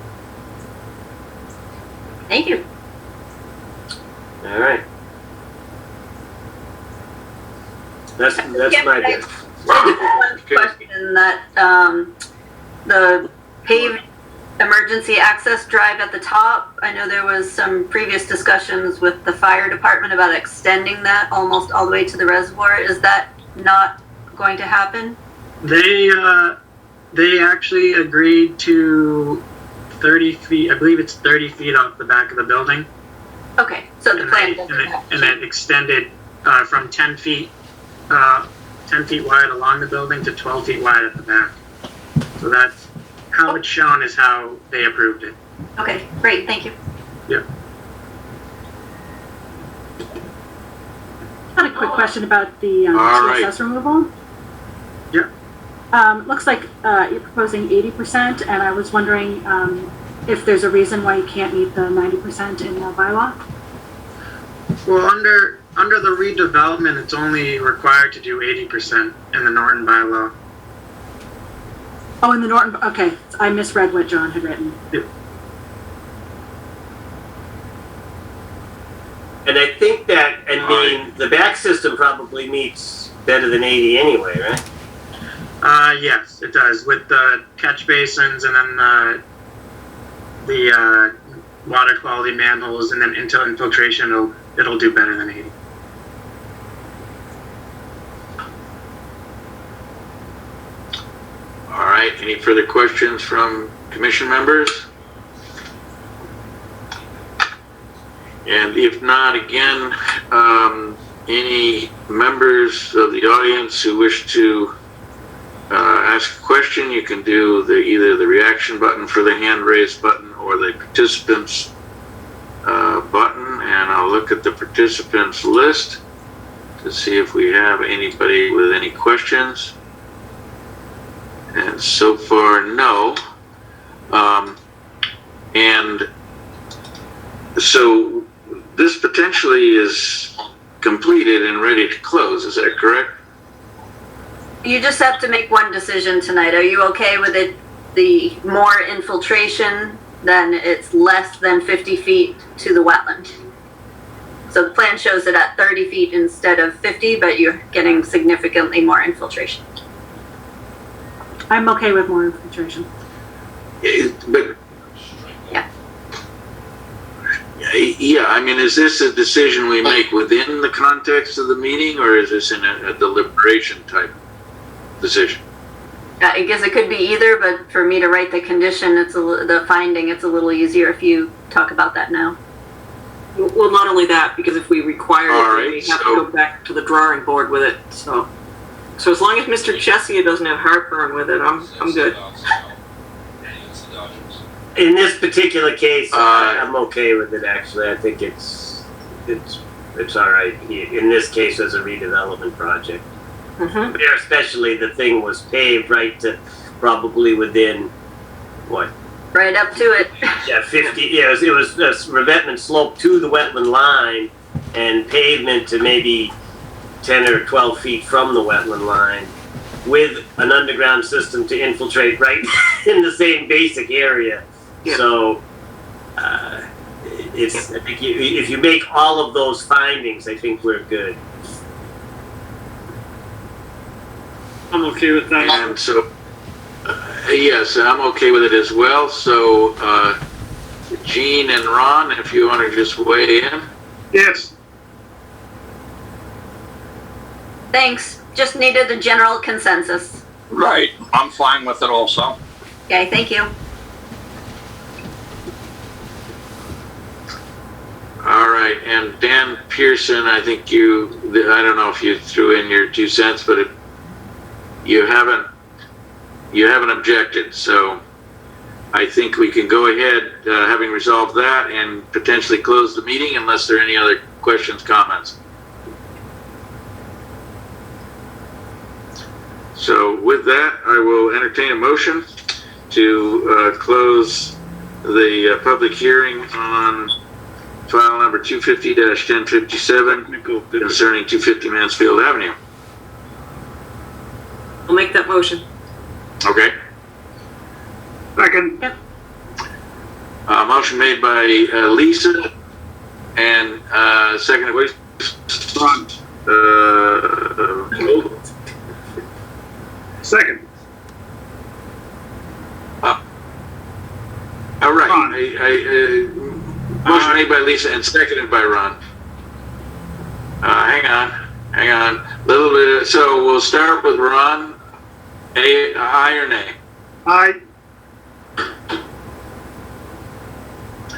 Thank you. All right. That's my bit. One question that the paved emergency access drive at the top, I know there was some previous discussions with the fire department about extending that almost all the way to the reservoir. Is that not going to happen? They actually agreed to 30 feet, I believe it's 30 feet off the back of the building. Okay, so the plan doesn't And it extended from 10 feet wide along the building to 12 feet wide at the back. So that's how it's shown is how they approved it. Okay, great, thank you. Yeah. I had a quick question about the TSS removal. Yeah. Looks like you're proposing 80%, and I was wondering if there's a reason why you can't meet the 90% in the bylaw? Well, under the redevelopment, it's only required to do 80% in the Norton bylaw. Oh, in the Norton, okay. I misread what John had written. Yeah. And I think that, the back system probably meets better than 80 anyway, right? Yes, it does, with the catch basins and then the water quality manholes and then into infiltration, it'll do better than 80. All right, any further questions from commission members? And if not, again, any members of the audience who wish to ask a question, you can do either the reaction button for the hand raised button or the participants button, and I'll look at the participants list to see if we have anybody with any questions. And so far, no. And so this potentially is completed and ready to close, is that correct? You just have to make one decision tonight. Are you okay with it, the more infiltration, then it's less than 50 feet to the wetland? So the plan shows it at 30 feet instead of 50, but you're getting significantly more infiltration. I'm okay with more infiltration. But yeah, I mean, is this a decision we make within the context of the meeting, or is this in a deliberation type decision? I guess it could be either, but for me to write the condition, the finding, it's a little easier if you talk about that now. Well, not only that, because if we require All it, right, we have to go back to the drawing board with it. So as long as Mr. Chesia doesn't have heartburn with it, I'm good. In this particular case, I'm okay with it. Actually, I think it's all right. In this case, as a redevelopment project, where especially the thing was paved right to probably within what? Right up to it. Yeah, 50. Yeah, it was a revetment slope to the wetland line, and pavement to maybe 10 or 12 feet from the wetland line. with an underground system to infiltrate right in the same basic area. Yeah. So, I think if you make all of those findings, I think we're good. I'm okay with that. And so, yes, I'm okay with it as well. So, Gene and Ron, if you want to just weigh in. Yes. Thanks. Just needed a general consensus. Right, I'm fine with it also. Okay, thank you. All right, and Dan Pearson, I think I don't know if you threw in your 2 cents, but you haven't objected, so I think we can go ahead, having resolved that, and potentially close the meeting unless there are any other questions, comments. So with that, I will entertain a motion to close the public hearing on file number 250-1057 concerning 250 Mansfield Avenue. I'll make that motion. Okay. Second. Yep. Motion made by Lisa and seconded by Ron. Second. All right. Ron. Motion made by Lisa and seconded by Ron. Hang on. Little bit. So we'll start with Ron. Aye or nay? Aye.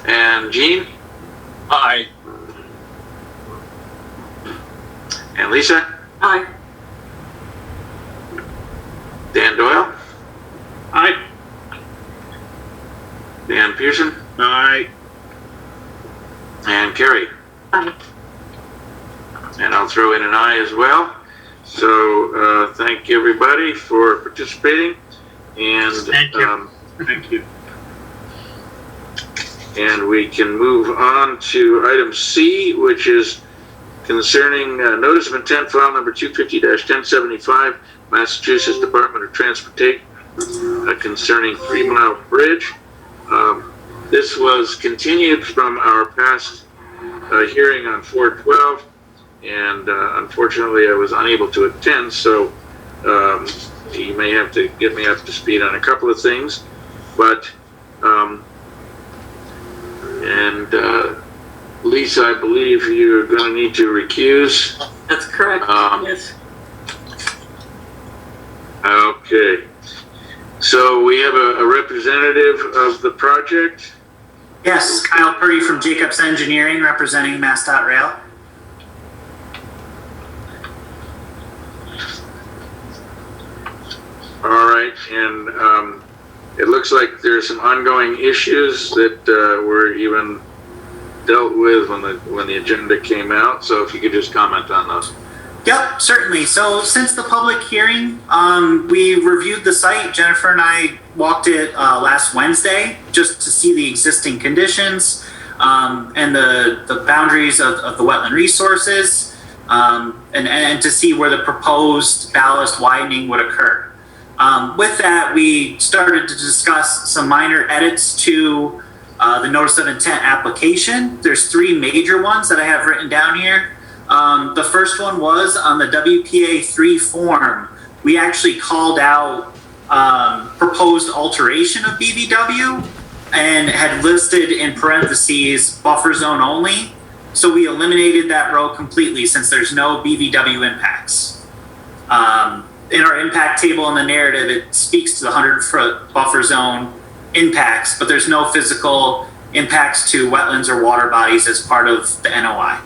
And Gene? Aye. And Lisa? Aye. Dan Doyle? Aye. Dan Pearson? Aye. And Carrie? Aye. And I'll throw in an aye as well. So thank everybody for participating. And Thank you. Thank you. And we can move on to item C, which is concerning notice of intent file number 250-1075, Massachusetts Department of Transportation, concerning 3 Mile Bridge. This was continued from our past hearing on 4/12, and unfortunately I was unable to attend, so you may have to get me up to speed on a couple of things, but Lisa, I believe you're going to need to recuse. That's correct. Yes. Okay. So we have a representative of the project. Yes, Kyle Purdy from Jacobs Engineering representing MassDOT Rail. All right, and it looks like there's some ongoing issues that were even dealt with when the agenda came out. So if you could just comment on those. Yep, certainly. So since the public hearing, we reviewed the site. Jennifer and I walked it last Wednesday just to see the existing conditions and the boundaries of the wetland resources and to see where the proposed ballast widening would occur. With that, we started to discuss some minor edits to the notice of intent application. There's 3 major ones that I have written down here. The first one was on the WPA 3 form. We actually called out proposed alteration of BVW and had listed in parentheses buffer zone only. So we eliminated that row completely since there's no BVW impacts. In our impact table in the narrative, it speaks to the 100-foot buffer zone impacts, but there's no physical impacts to wetlands or water bodies as part of the NOI.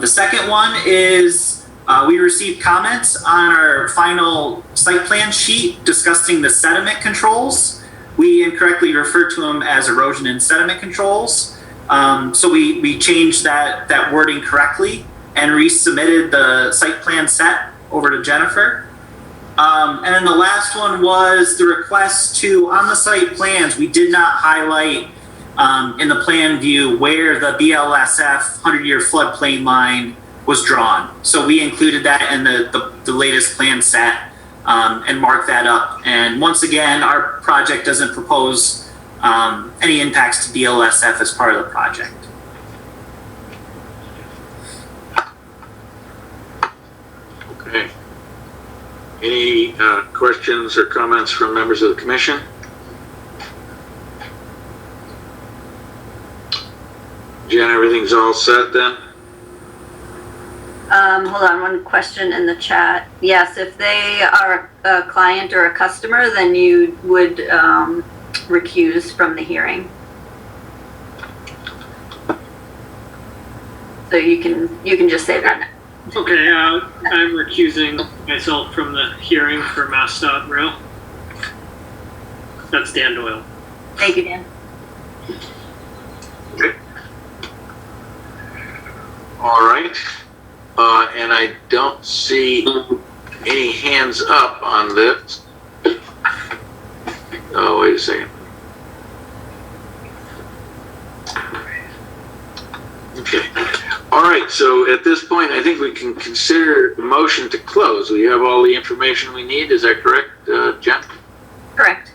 The second one is we received comments on our final site plan sheet discussing the sediment controls. We incorrectly referred to them as erosion and sediment controls. So we changed that wording correctly and resubmitted the site plan set over to Jennifer. And then the last one was the request to, on the site plans, we did not highlight in the plan view where the BLSF 100-year floodplain line was drawn. So we included that in the latest plan set and marked that up. And once again, our project doesn't propose any impacts to DLSF as part of the project. Okay. Any questions or comments from members of the commission? Jen, everything's all set then? Hold on, one question in the chat. Yes, if they are a client or a customer, then you would recuse from the hearing. So you can just say that. Okay, I'm recusing myself from the hearing for MassDOT Rail. That's Dan Doyle. Thank you, Dan. Okay. All right. And I don't see any hands up on this. Oh, wait a second. Okay. All right, so at this point, I think we can consider the motion to close. We have all the information we need. Is that correct, Jen? Correct.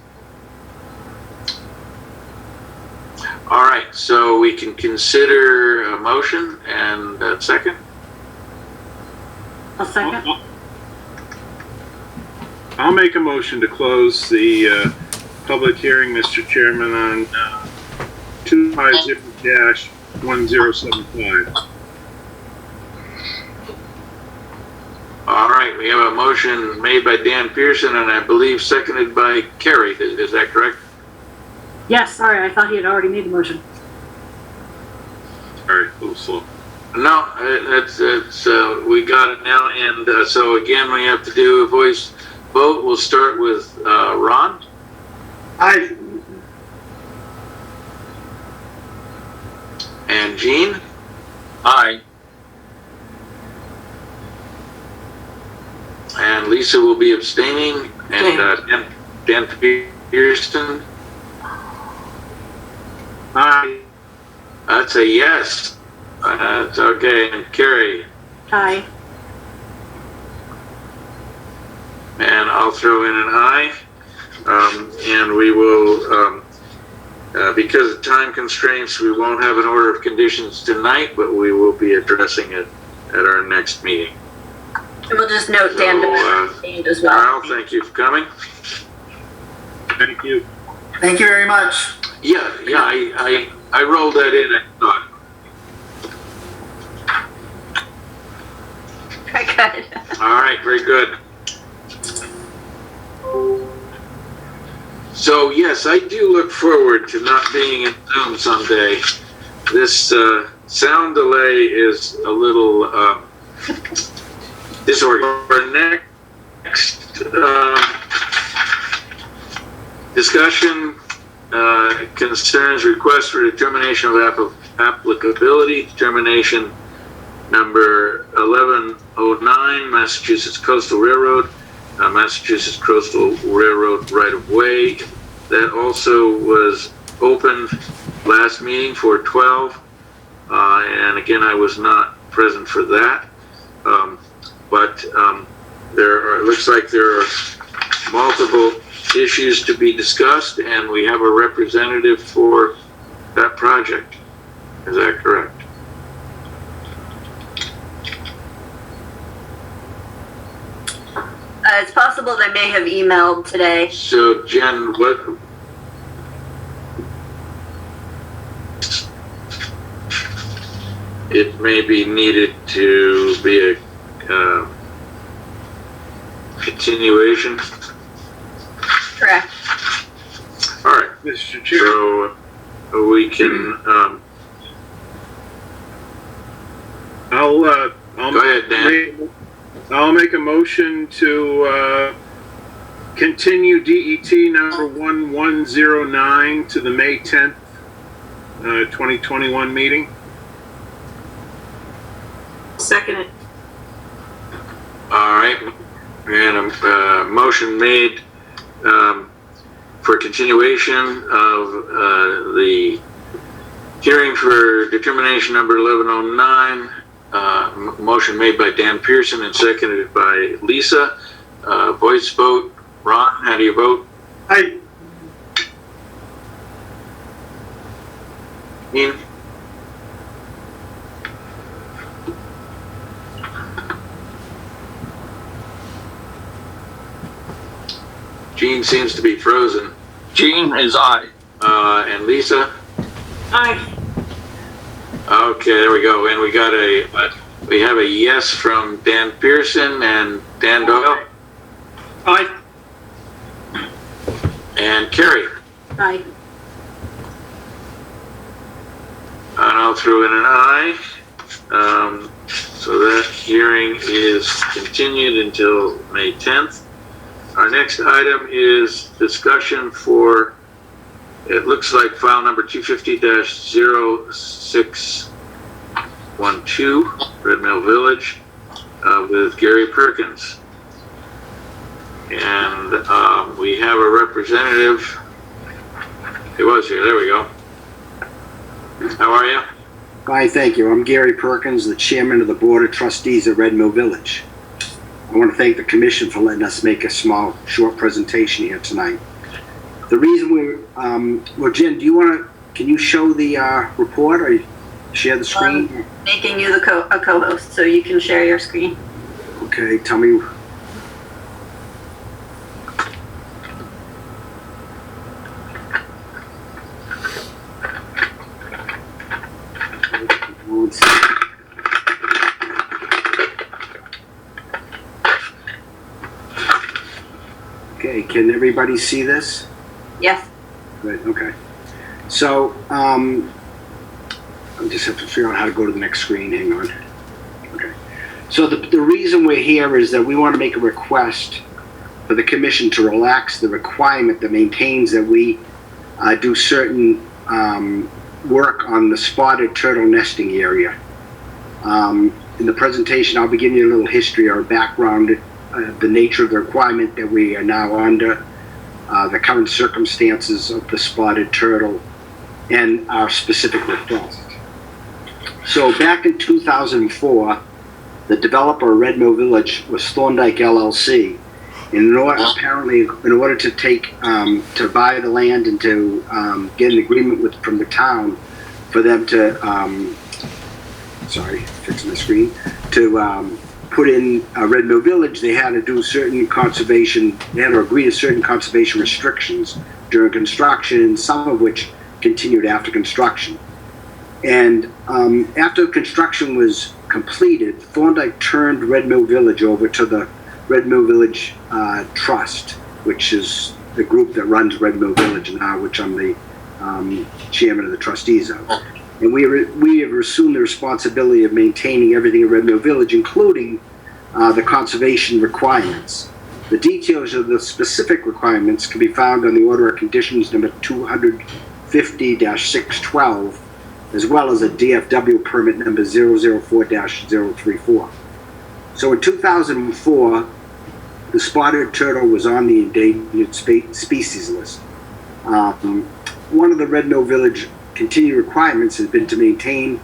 All right, so we can consider a motion and a second. A second. I'll make a motion to close the public hearing, Mr. Chairman, on 250-1075. All right, we have a motion made by Dan Pearson and I believe seconded by Kerry. Is that correct? Yes, sorry, I thought he had already made the motion. Sorry, a little slow. No, it's we got it now. And so again, we have to do a voice vote. We'll start with Ron. Aye. And Jean. Aye. And Lisa will be abstaining. And Dan Pearson. Aye. That's a yes. That's okay. And Carrie. Aye. And I'll throw in an aye. And we will, because of time constraints, we won't have an order of conditions tonight, but we will be addressing it at our next meeting. And we'll just note Dan abstained as well. Carl, thank you for coming. Thank you. Thank you very much. Yeah, I rolled that in, I thought. Very good. All right, very good. So yes, I do look forward to not being in Zoom someday. This sound delay is a little disorganized. Next discussion concerns request for determination of applicability, determination number 1109, Massachusetts Coastal Railroad, Massachusetts Coastal Railroad right-of-way. That also was opened last meeting for 12, and again, I was not present for that. But it looks like there are multiple issues to be discussed, and we have a representative for that project. Is that correct? It's possible they may have emailed today. So Jen, what? It may be needed to be a continuation. Correct. All right. Mr. Chair. So we can. I'll Go ahead, Dan. I'll make a motion to continue DET number 1109 to the May 10th, 2021 meeting. Second it. All right. And a motion made for continuation of the hearing for determination number 1109 Motion made by Dan Pearson and seconded by Lisa. Voice vote. Ron, how do you vote? Aye. Ian? Gene seems to be frozen. Gene is aye. And Lisa? Aye. Okay, there we go. And we have a yes from Dan Pearson and Dan Doyle Aye. and Carrie. Aye. And I'll throw in an aye. So that hearing is continued until May 10th. Our next item is discussion for, it looks like file number 250-0612, Red Mill Village, with Gary Perkins. And we have a representative. He was here, there we go. How are you? Fine, thank you. I'm Gary Perkins, the chairman of the Board of Trustees at Red Mill Village. I want to thank the commission for letting us make a short presentation here tonight. The reason well, Jen, can you show the report or share the screen? Making you a co-host, so you can share your screen. Okay, tell me. Okay, can everybody see this? Yes. Good, okay. So, I just have to figure out how to go to the next screen, hang on. Okay. So the reason we're here is that we want to make a request for the commission to relax the requirement that maintains that we do certain work on the spotted turtle nesting area. In the presentation, I'll be giving you a little history or background, the nature of the requirement that we are now under, the current circumstances of the spotted turtle, and our specific request. So back in 2004, the developer of Red Mill Village was Thorndike LLC. Apparently, in order to to buy the land and to get an agreement from the town for them to, fixing the screen, to put in Red Mill Village, they had to do certain conservation, they had to agree to certain conservation restrictions during construction, some of which continued after construction. And after construction was completed, Thorndike turned Red Mill Village over to the Red Mill Village Trust, which is the group that runs Red Mill Village now, which I'm the chairman of the trustees of. And we have assumed the responsibility of maintaining everything in Red Mill Village, including the conservation requirements. The details of the specific requirements can be found on the Order of Conditions number 250-612, as well as a DFW permit number 004-034. So in 2004, the spotted turtle was on the endangered species list. One of the Red Mill Village continued requirements has been to maintain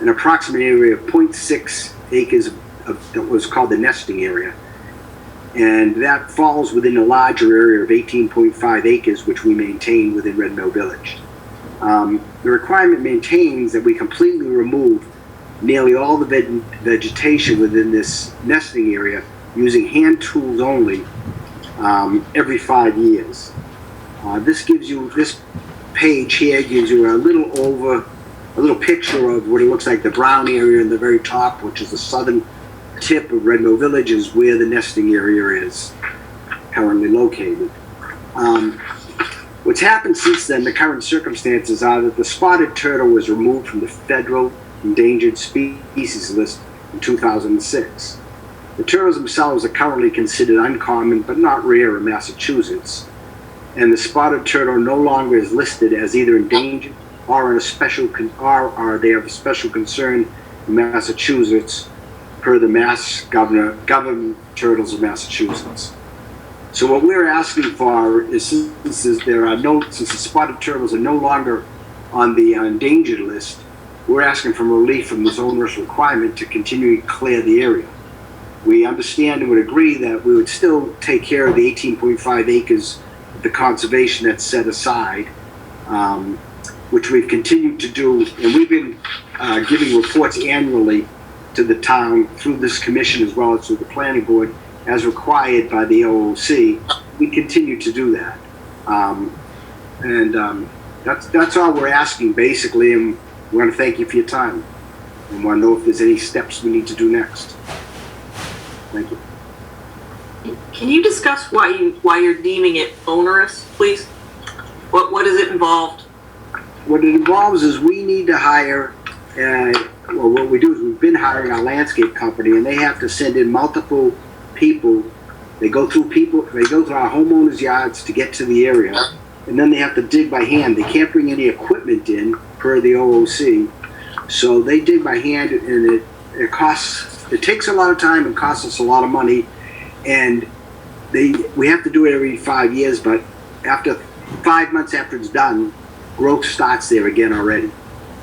an approximate area of 0.6 acres of that was called the nesting area. And that falls within a larger area of 18.5 acres, which we maintain within Red Mill Village. The requirement maintains that we completely remove nearly all the vegetation within this nesting area using hand tools only every 5 years. This page here gives you a little picture of what it looks like. The brown area in the very top, which is the southern tip of Red Mill Village, is where the nesting area is currently located. What's happened since then, the current circumstances are that the spotted turtle was removed from the federal endangered species list in 2006. The turtles themselves are currently considered uncommon but not rare in Massachusetts, and the spotted turtle no longer is listed as either endangered or they have a special concern in Massachusetts per the Mass Government Turtles of Massachusetts. So what we're asking for is, since the spotted turtles are no longer on the endangered list, we're asking for relief from this onerous requirement to continue to clear the area. We understand and would agree that we would still take care of the 18.5 acres of the conservation that's set aside, which we've continued to do, and we've been giving reports annually to the town through this commission as well as through the planning board as required by the OOC. We continue to do that. That's all we're asking basically, and we want to thank you for your time and want to know if there's any steps we need to do next. Thank you. Can you discuss why you're deeming it onerous, please? What is it involved? What it involves is we need to hire, well, what we do is we've been hiring our landscape company, and they have to send in multiple people. They go through our homeowners' yards to get to the area, and then they have to dig by hand. They can't bring any equipment in per the OOC, so they dig by hand, and it takes a lot of time and costs us a lot of money, and we have to do it every 5 years, but after 5 months after it's done, growth starts there again already.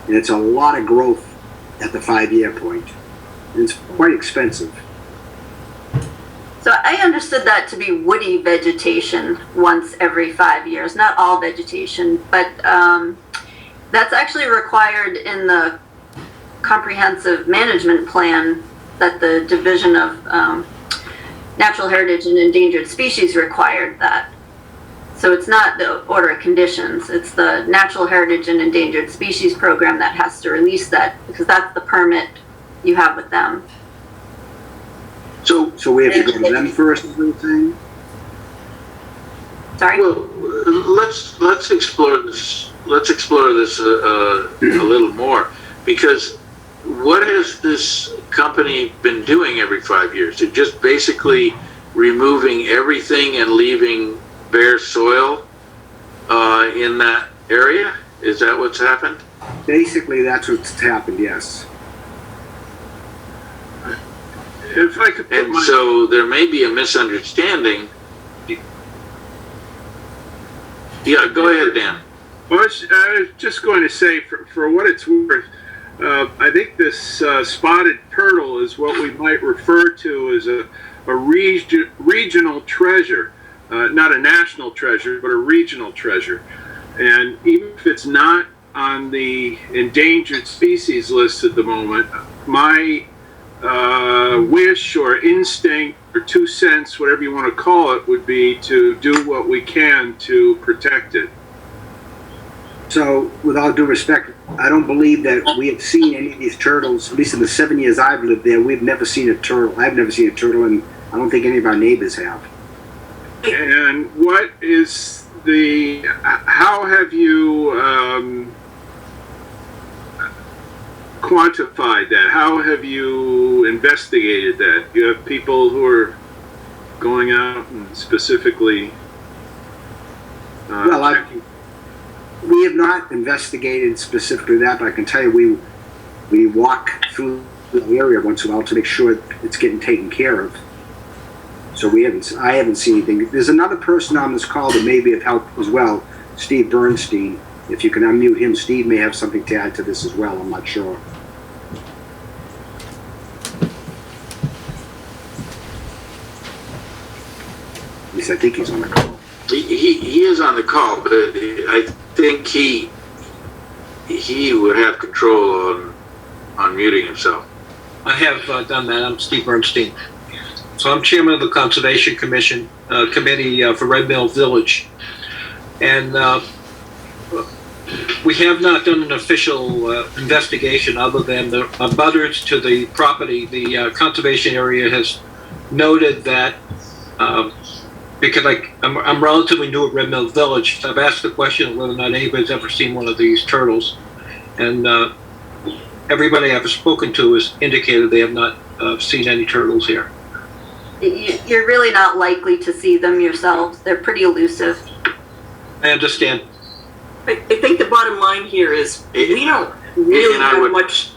And it's a lot of growth at the 5-year point. And it's quite expensive. So I understood that to be woody vegetation once every 5 years, not all vegetation, but that's actually required in the comprehensive management plan that the Division of Natural Heritage and Endangered Species required that. So it's not the order of conditions, it's the Natural Heritage and Endangered Species program that has to release that, because that's the permit you have with them. So we have to go to them first, is what you're saying? Sorry? Well, let's explore this. Let's explore this a little more, because what has this company been doing every 5 years? They're just basically removing everything and leaving bare soil in that area? Is that what's happened? Basically, that's what's happened, yes. If I could put So there may be a misunderstanding. Yeah, go ahead, Dan. Well, I was just going to say, for what it's worth, I think this spotted turtle is what we might refer to as a regional treasure. Not a national treasure, but a regional treasure. And even if it's not on the endangered species list at the moment, my wish or instinct or 2 cents, whatever you want to call it, would be to do what we can to protect it. So, with all due respect, I don't believe that we have seen any of these turtles, at least in the 7 years I've lived there. We've never seen a turtle. I've never seen a turtle, and I don't think any of our neighbors have. And what is how have you quantified that? How have you investigated that? You have people who are going out and specifically checking. We have not investigated specifically that, but I can tell you we walk through the area once in a while to make sure it's getting taken care of. So I haven't seen anything. There's another person on this call that may be of help as well, Steve Bernstein. If you can unmute him, Steve may have something to add to this as well. I'm not sure. At least I think he's on the call. He is on the call, but I think he would have control on muting himself. I have done that. I'm Steve Bernstein. So I'm chairman of the Conservation Commission Committee for Red Mill Village. And we have not done an official investigation other than the abutters to the property. The conservation area has noted that because I'm relatively new at Red Mill Village, so I've asked the question of whether or not anybody's ever seen one of these turtles. And everybody I've spoken to has indicated they have not seen any turtles here. You're really not likely to see them yourselves. They're pretty elusive. I understand. I think the bottom line here is we don't really have much.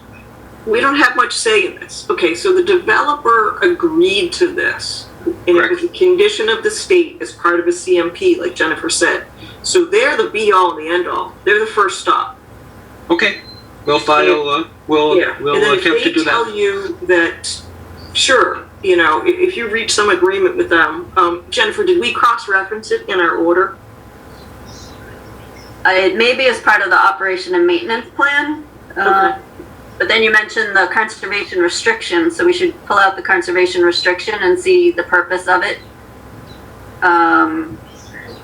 We don't have much say in this. Okay, so the developer agreed to this, and it was a condition of the state as part of a CMP, like Jennifer said. So they're the be all and the end all. They're the first stop. Okay. we'll file, we'll And then if attempt to they do tell that. you that, sure, you know, if you reach some agreement with them, Jennifer, did we cross-reference it in our order? It may be as part of the operation and maintenance plan. Okay. But then you mentioned the conservation restriction, so we should pull out the conservation restriction and see the purpose of it.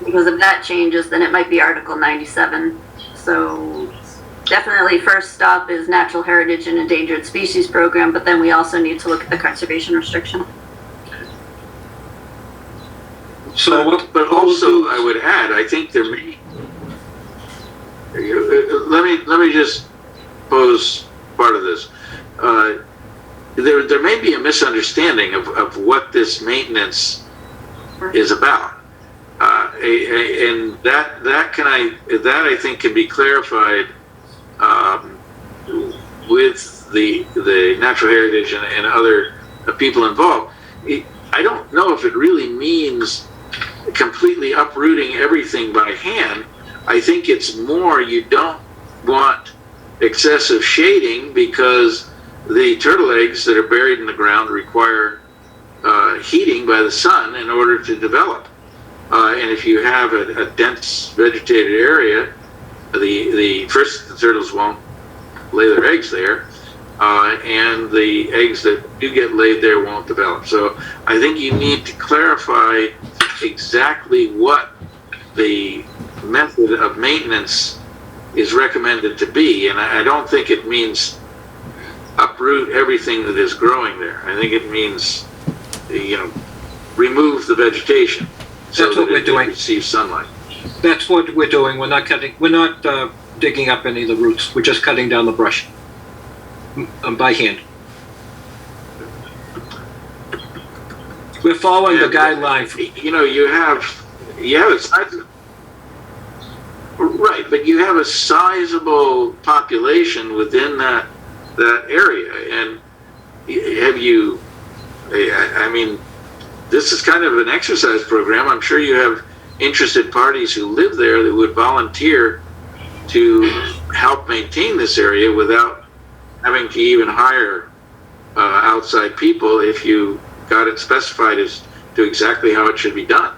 Because if that changes, then it might be Article 97. So definitely first stop is Natural Heritage and Endangered Species Program, but then we also need to look at the conservation restriction. So what? But also, I would add, I think there may. Let me just pose part of this. There may be a misunderstanding of what this maintenance is about, and that I think can be clarified with the natural heritage and other people involved. I don't know if it really means completely uprooting everything by hand. I think it's more you don't want excessive shading because the turtle eggs that are buried in the ground require heating by the sun in order to develop. And if you have a dense vegetated area, the turtles won't lay their eggs there, and the eggs that do get laid there won't develop. So I think you need to clarify exactly what the method of maintenance is recommended to be, and I don't think it means uproot everything that is growing there. I think it means, remove the vegetation so That's what that we're it doing. receives sunlight. That's what we're doing. We're not digging up any of the roots. We're just cutting down the brush by hand. We're following the guideline. You have a sizable, right, but you have a sizable population within that area, and have you? I mean, this is kind of an exercise program. I'm sure you have interested parties who live there that would volunteer to help maintain this area without having to even hire outside people if you got it specified as to exactly how it should be done.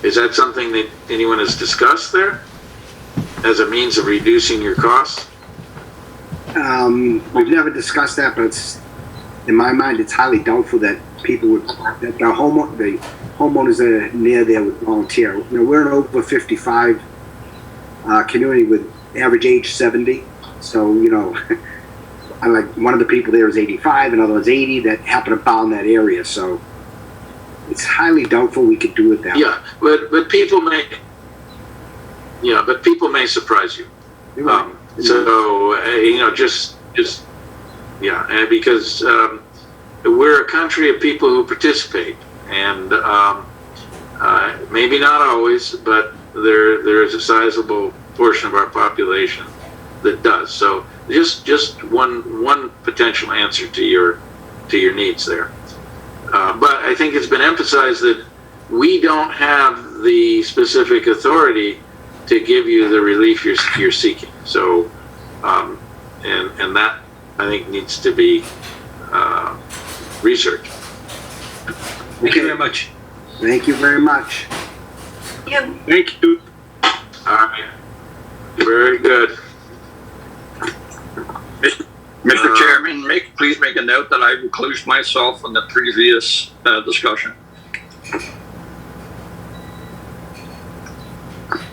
Is that something that anyone has discussed there as a means of reducing your costs? We've never discussed that, but it's, in my mind, it's highly doubtful that people would, that the homeowners that are near there would volunteer. We're an over 55 community with average age 70. So, I like one of the people there is 85, another one's 80 that happen to bound that area. So it's highly doubtful we could do it that way. Yeah, but people may surprise you. So just and because we're a country of people who participate, and maybe not always, but there is a sizable portion of our population that does. So just one potential answer to your needs there. But I think it's been emphasized that we don't have the specific authority to give you the relief you're seeking. So, and that I think needs to be researched. Thank you very much. Thank you very much. Thank you. All right. Very good. Mr. Chairman, please make a note that I reclused myself from the previous discussion.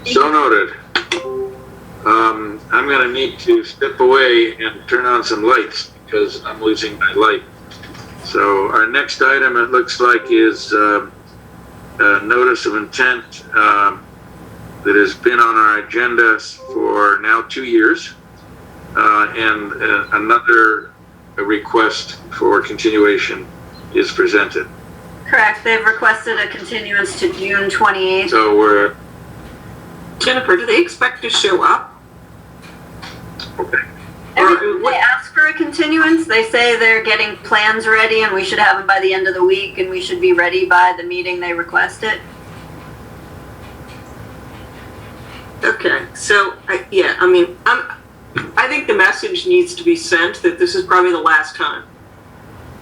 So noted. I'm going to need to step away and turn on some lights because I'm losing my light. So our next item, it looks like, is a notice of intent that has been on our agenda for now 2 years, and another request for continuation is presented. Correct. They've requested a continuance to June 28th. So we're Jennifer, do they expect to show up? okay. Every time they ask for a continuance, they say they're getting plans ready and we should have them by the end of the week and we should be ready by the meeting they request it. Okay, so I I think the message needs to be sent that this is probably the last time.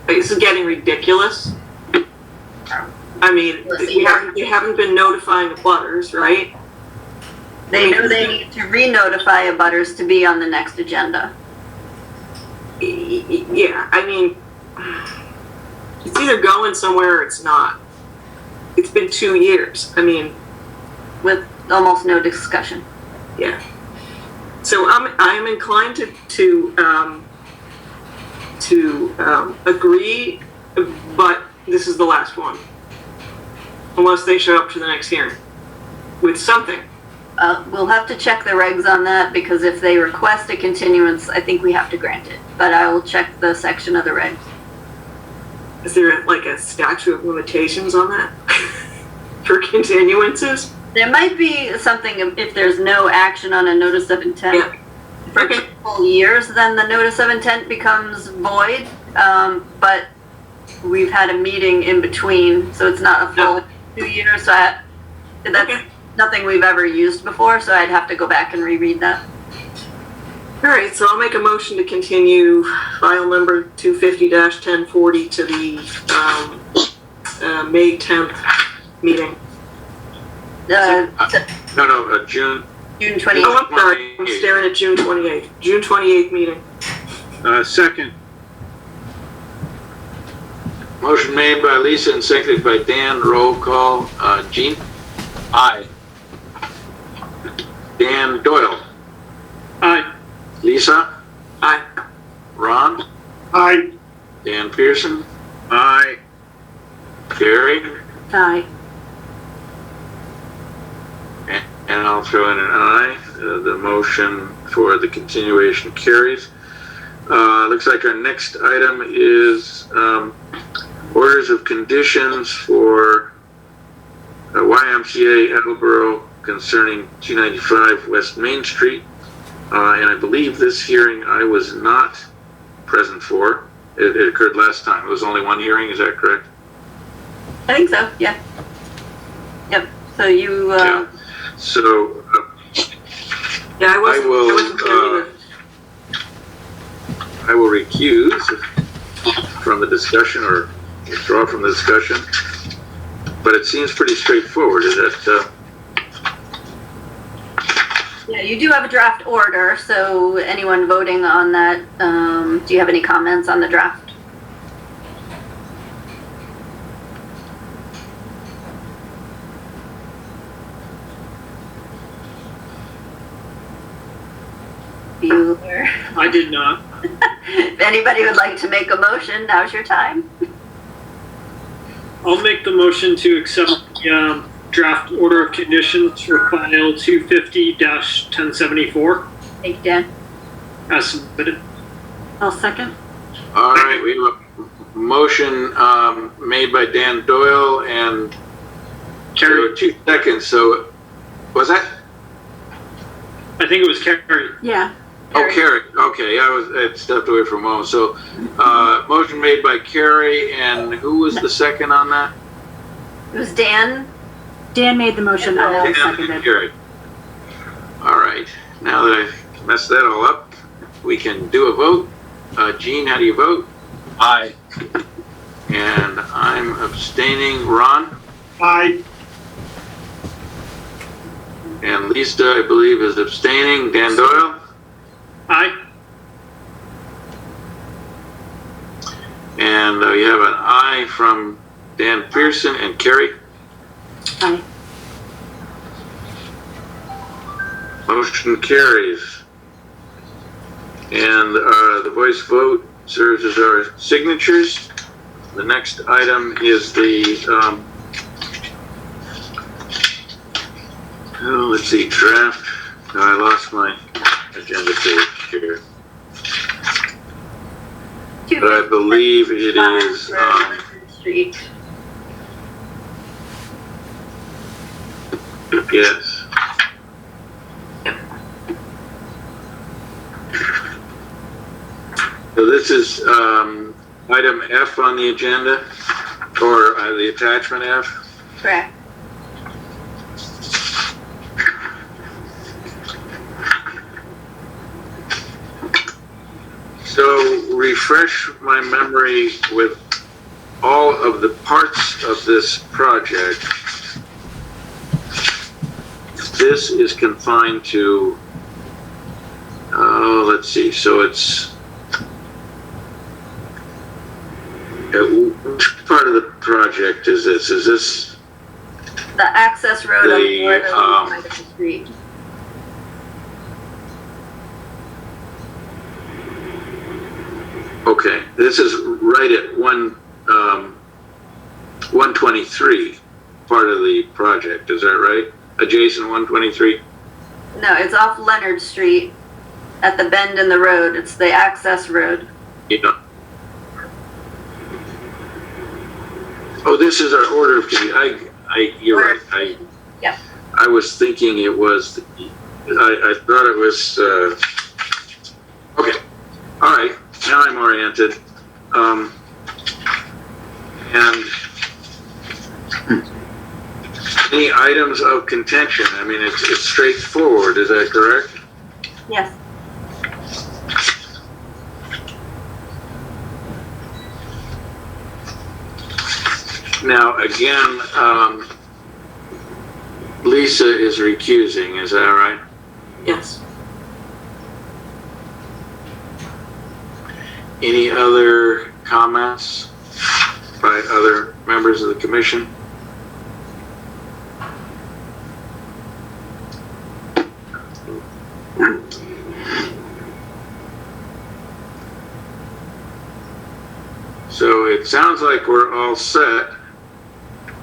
Like, this is getting ridiculous. I mean, you haven't been notifying the butters, right? They know they need to re-notify abutters to be on the next agenda. Yeah, I mean, it's either going somewhere or it's not. It's been 2 years. I mean, With almost no discussion. yeah. So I'm inclined to agree, but this is the last one, unless they show up to the next hearing with something. We'll have to check the regs on that, because if they request a continuance, I think we have to grant it. But I will check the section of the regs. Is there like a statute of limitations on that for continuances? There might be something if there's no action on a notice of intent. Yeah. For Okay. 2 years, then the notice of intent becomes void. But we've had a meeting in between, so it's not a full 2 years. So that's Okay. nothing we've ever used before, so I'd have to go back and reread that. All right, so I'll make a motion to continue file number 250-1040 to the May 10th meeting. June. June 28th. Oh, I'm sorry, I'm staring at June 28th. June 28th meeting. Second. Motion made by Lisa and seconded by Dan. Roll call. Gene? Aye. Dan Doyle? Aye. Lisa? Aye. Ron? Aye. Dan Pearson? Aye. Gary? Aye. And I'll throw in an aye. The motion for the continuation carries. Looks like our next item is orders of conditions for YMCA Attleboro concerning 295 West Main Street. And I believe this hearing I was not present for. It occurred last time. It was only one hearing, is that correct? I think so, yeah. Yep, so you, Yeah. So Yeah, I wasn't there either. I will recuse from the discussion or withdraw from the discussion. But it seems pretty straightforward, is that, yeah, you do have a draft order, so anyone voting on that, do you have any comments on the draft? Bueller. I did not. If anybody would like to make a motion, now's your time. I'll make the motion to accept the draft order of conditions for file 250-1074 Thank you, Dan. as submitted. I'll second. all right, we have a motion made by Dan Doyle and Carrie, 2 seconds, so was that? I think it was Carrie. Yeah. Oh, Carrie, okay, I stepped away for a moment, so, motion made by Carrie, and who was the second on that? It was Dan. Dan made the motion, and I Dan and seconded. Carrie. All right, now that I've messed that all up, we can do a vote. Gene, how do you vote? Aye. And I'm abstaining. Ron? Aye. And Lisa, I believe, is abstaining. Dan Doyle? Aye. And you have an aye from Dan Pearson and Carrie. Aye. Motion carries. And the voice vote serves as our signatures. The next item is the, let's see, draft. No, I lost my agenda page here. But I believe it is, Street. yes. So this is item F on the agenda, or the attachment F. Correct. So refresh my memory with all of the parts of this project. This is confined to, let's see, so it's, which part of the project is this? Is this The access road on the northern side of the street. okay, this is right at 123, part of the project, is that right? Adjacent 123? No, it's off Leonard Street at the bend in the road. It's the access road. Yeah. Oh, this is our order of you're right. Yeah. I was thinking it was, I thought it was, okay. All right, now I'm oriented. And any items of contention? I mean, it's straightforward, is that correct? Yes. Now, again, Lisa is recusing, is that right? Yes. Any other comments by other members of the commission? So it sounds like we're all set.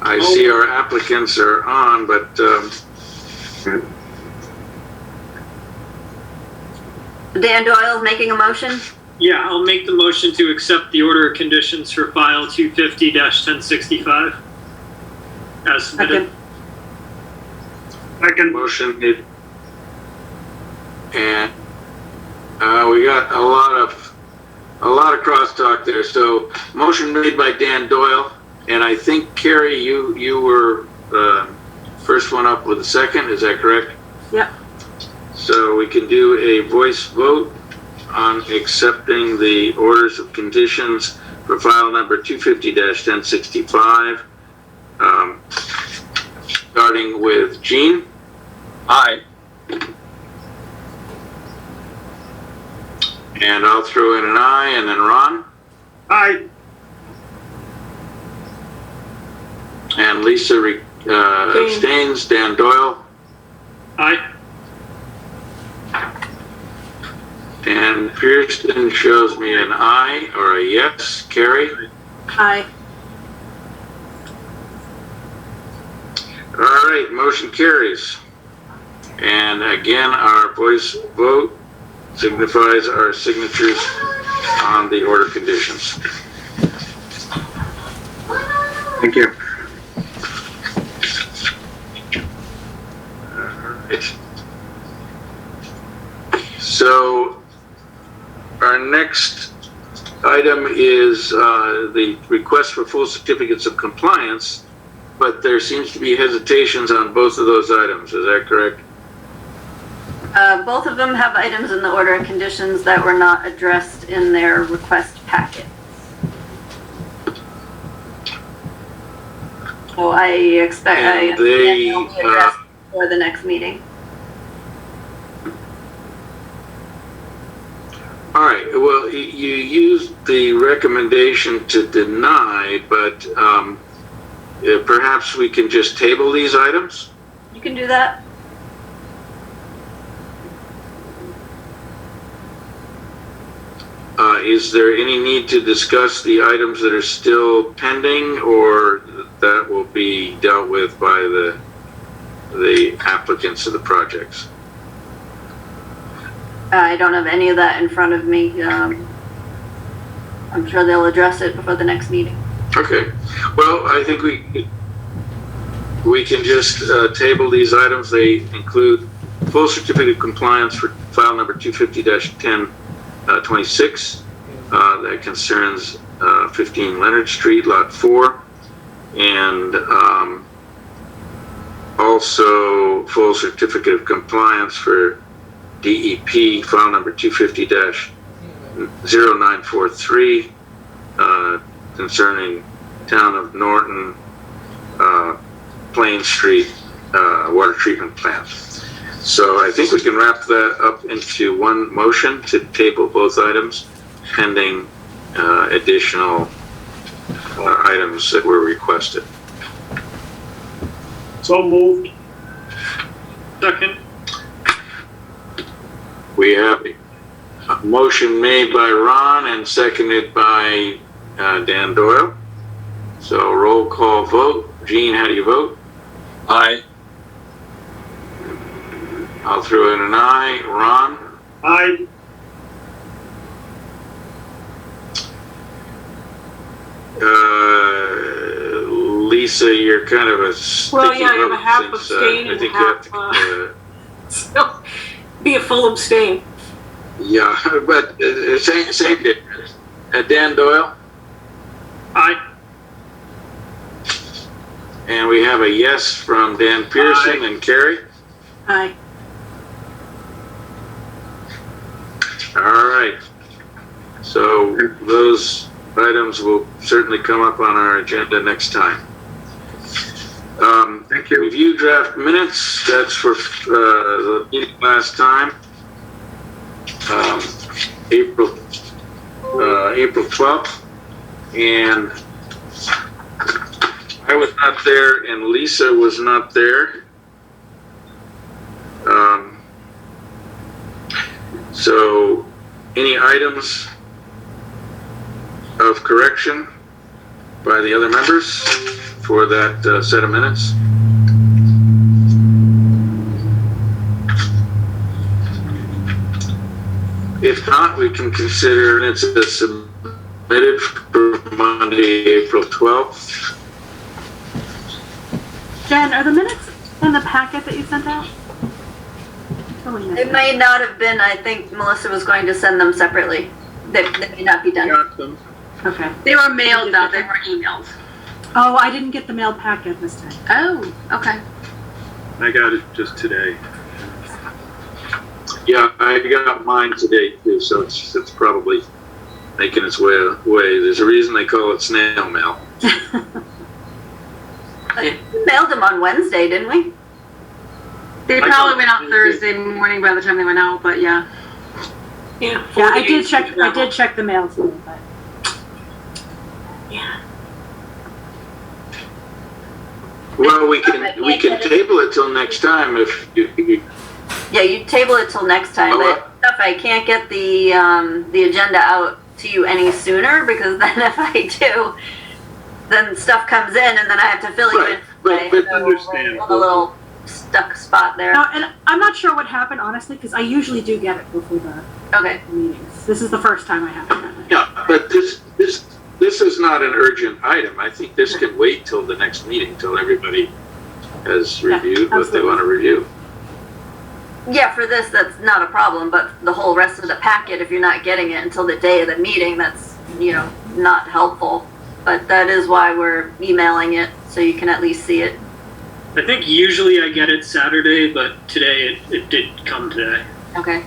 I see our applicants are on, but Dan Doyle making a motion? Yeah, I'll make the motion to accept the order of conditions for file 250-1065 as submitted. Second. motion made. And we got a lot of crosstalk there. So motion made by Dan Doyle, and I think Carrie, you were first one up with a second. Is that correct? Yep. So we can do a voice vote on accepting the orders of conditions for file number 250-1065. Starting with Gene. Aye. And I'll throw in an aye, and then Ron. Aye. And Lisa abstains. Dan Doyle. Aye. And Pearson shows me an aye or a yes. Carrie? Aye. All right, motion carries. And again, our voice vote signifies our signatures on the order conditions. Thank you. All right. So our next item is the request for full certificates of compliance, but there seems to be hesitations on both of those items. Is that correct? Both of them have items in the order of conditions that were not addressed in their request packet. So I expect And they'll they, be addressed for the next meeting. All right, well, you used the recommendation to deny, but perhaps we can just table these items? You can do that. Is there any need to discuss the items that are still pending, or that will be dealt with by the applicants of the projects? I don't have any of that in front of me. I'm sure they'll address it before the next meeting. Okay, well, I think we can just table these items. They include full certificate of compliance for file number 250-1026. That concerns 15 Leonard Street, Lot 4, and also full certificate of compliance for DEP file number 250-1027 0943 concerning town of Norton Plain Street water treatment plant. So I think we can wrap that up into one motion to table both items pending additional items that were requested. So moved. Second. We have a motion made by Ron and seconded by Dan Doyle. So roll call vote. Gene, how do you vote? Aye. I'll throw in an aye. Ron? Aye. Lisa, you're kind of a Well, sticky yeah, I have a vote half since, abstain I and think half, you have to, so, be a full abstain. yeah, but same difference. Dan Doyle? Aye. And we have a yes from Dan Pearson and Carrie. Aye. All right. So those items will certainly come up on our agenda next time. Thank you. Review draft minutes, that's for the meeting last time. April 12th. And I was not there and Lisa was not there. So any items of correction by the other members for that set of minutes? If not, we can consider it's submitted for Monday, April 12th. Jen, are the minutes in the packet that you sent out? Totally missed It may not have been, I think Melissa was going to send them separately. They may not be done. Got them. Okay. They were mailed out, they weren't emailed. Oh, I didn't get the mailed packet this time. Oh, okay. I got it just today. Yeah, I got mine today too, so it's probably making its way. There's a reason they call it snail mail. We mailed them on Wednesday, didn't we? They probably went out Thursday morning by the time they went out, but yeah. Yeah. Yeah, I did check the mail too, but. Yeah. Well, we can table it till next time if you. Yeah, you table it till next time, but if I can't get the agenda out to you any sooner, because then if I do, then stuff comes in and then I have to fill you in. But So understand. we're in a little stuck spot there. No, and I'm not sure what happened, honestly, because I usually do get it before the Okay. meetings. This is the first time I haven't gotten it. Yeah, but this is not an urgent item. I think this can wait till the next meeting, till everybody has reviewed what they want to review. Yeah, for this, that's not a problem, but the whole rest of the packet, if you're not getting it until the day of the meeting, that's, not helpful. But that is why we're emailing it, so you can at least see it. I think usually I get it Saturday, but today it did come today. Okay.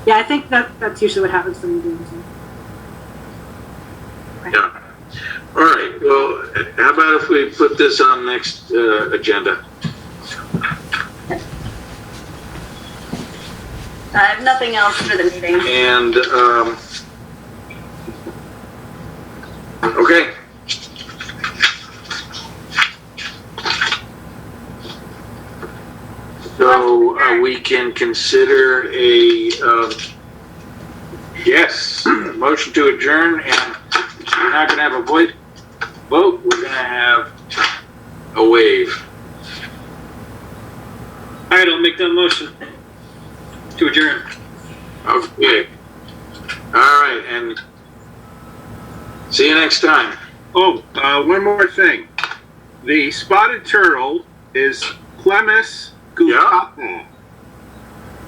Yeah, I think that's usually what happens to me doing so. Yeah. All right. Well, how about if we put this on next agenda? I have nothing else for the meeting. And okay. So we can consider a yes motion to adjourn, and we're not going to have a vote. We're going to have a wave. All right, I'll make that motion to adjourn. Okay. All right, and see you next time. Oh, one more thing. The spotted turtle is Clemis gutata.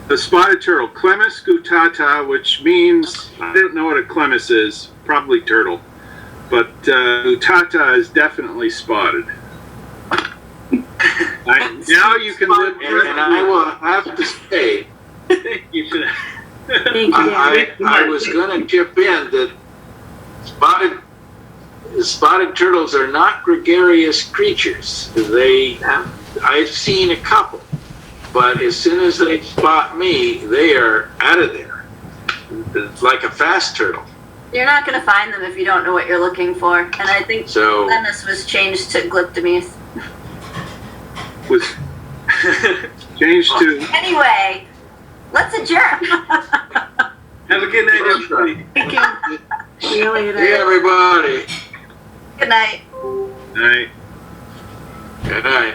The spotted turtle, Clemis gutata, which means, I don't know what a Clemis is, probably turtle, but gutata is definitely spotted. Now you can live. And I will have to say, Thank you for that. Thank you. I was gonna chip in that spotted turtles are not gregarious creatures. I've seen a couple, but as soon as they spot me, they are out of there. It's like a fast turtle. You're not going to find them if you don't know what you're looking for. And I think So Dennis was changed to glyptomes. Was changed to, Anyway, let's adjourn. Have a good night, everybody. Thank you. See you later. hey, everybody. Good night. night. Good night.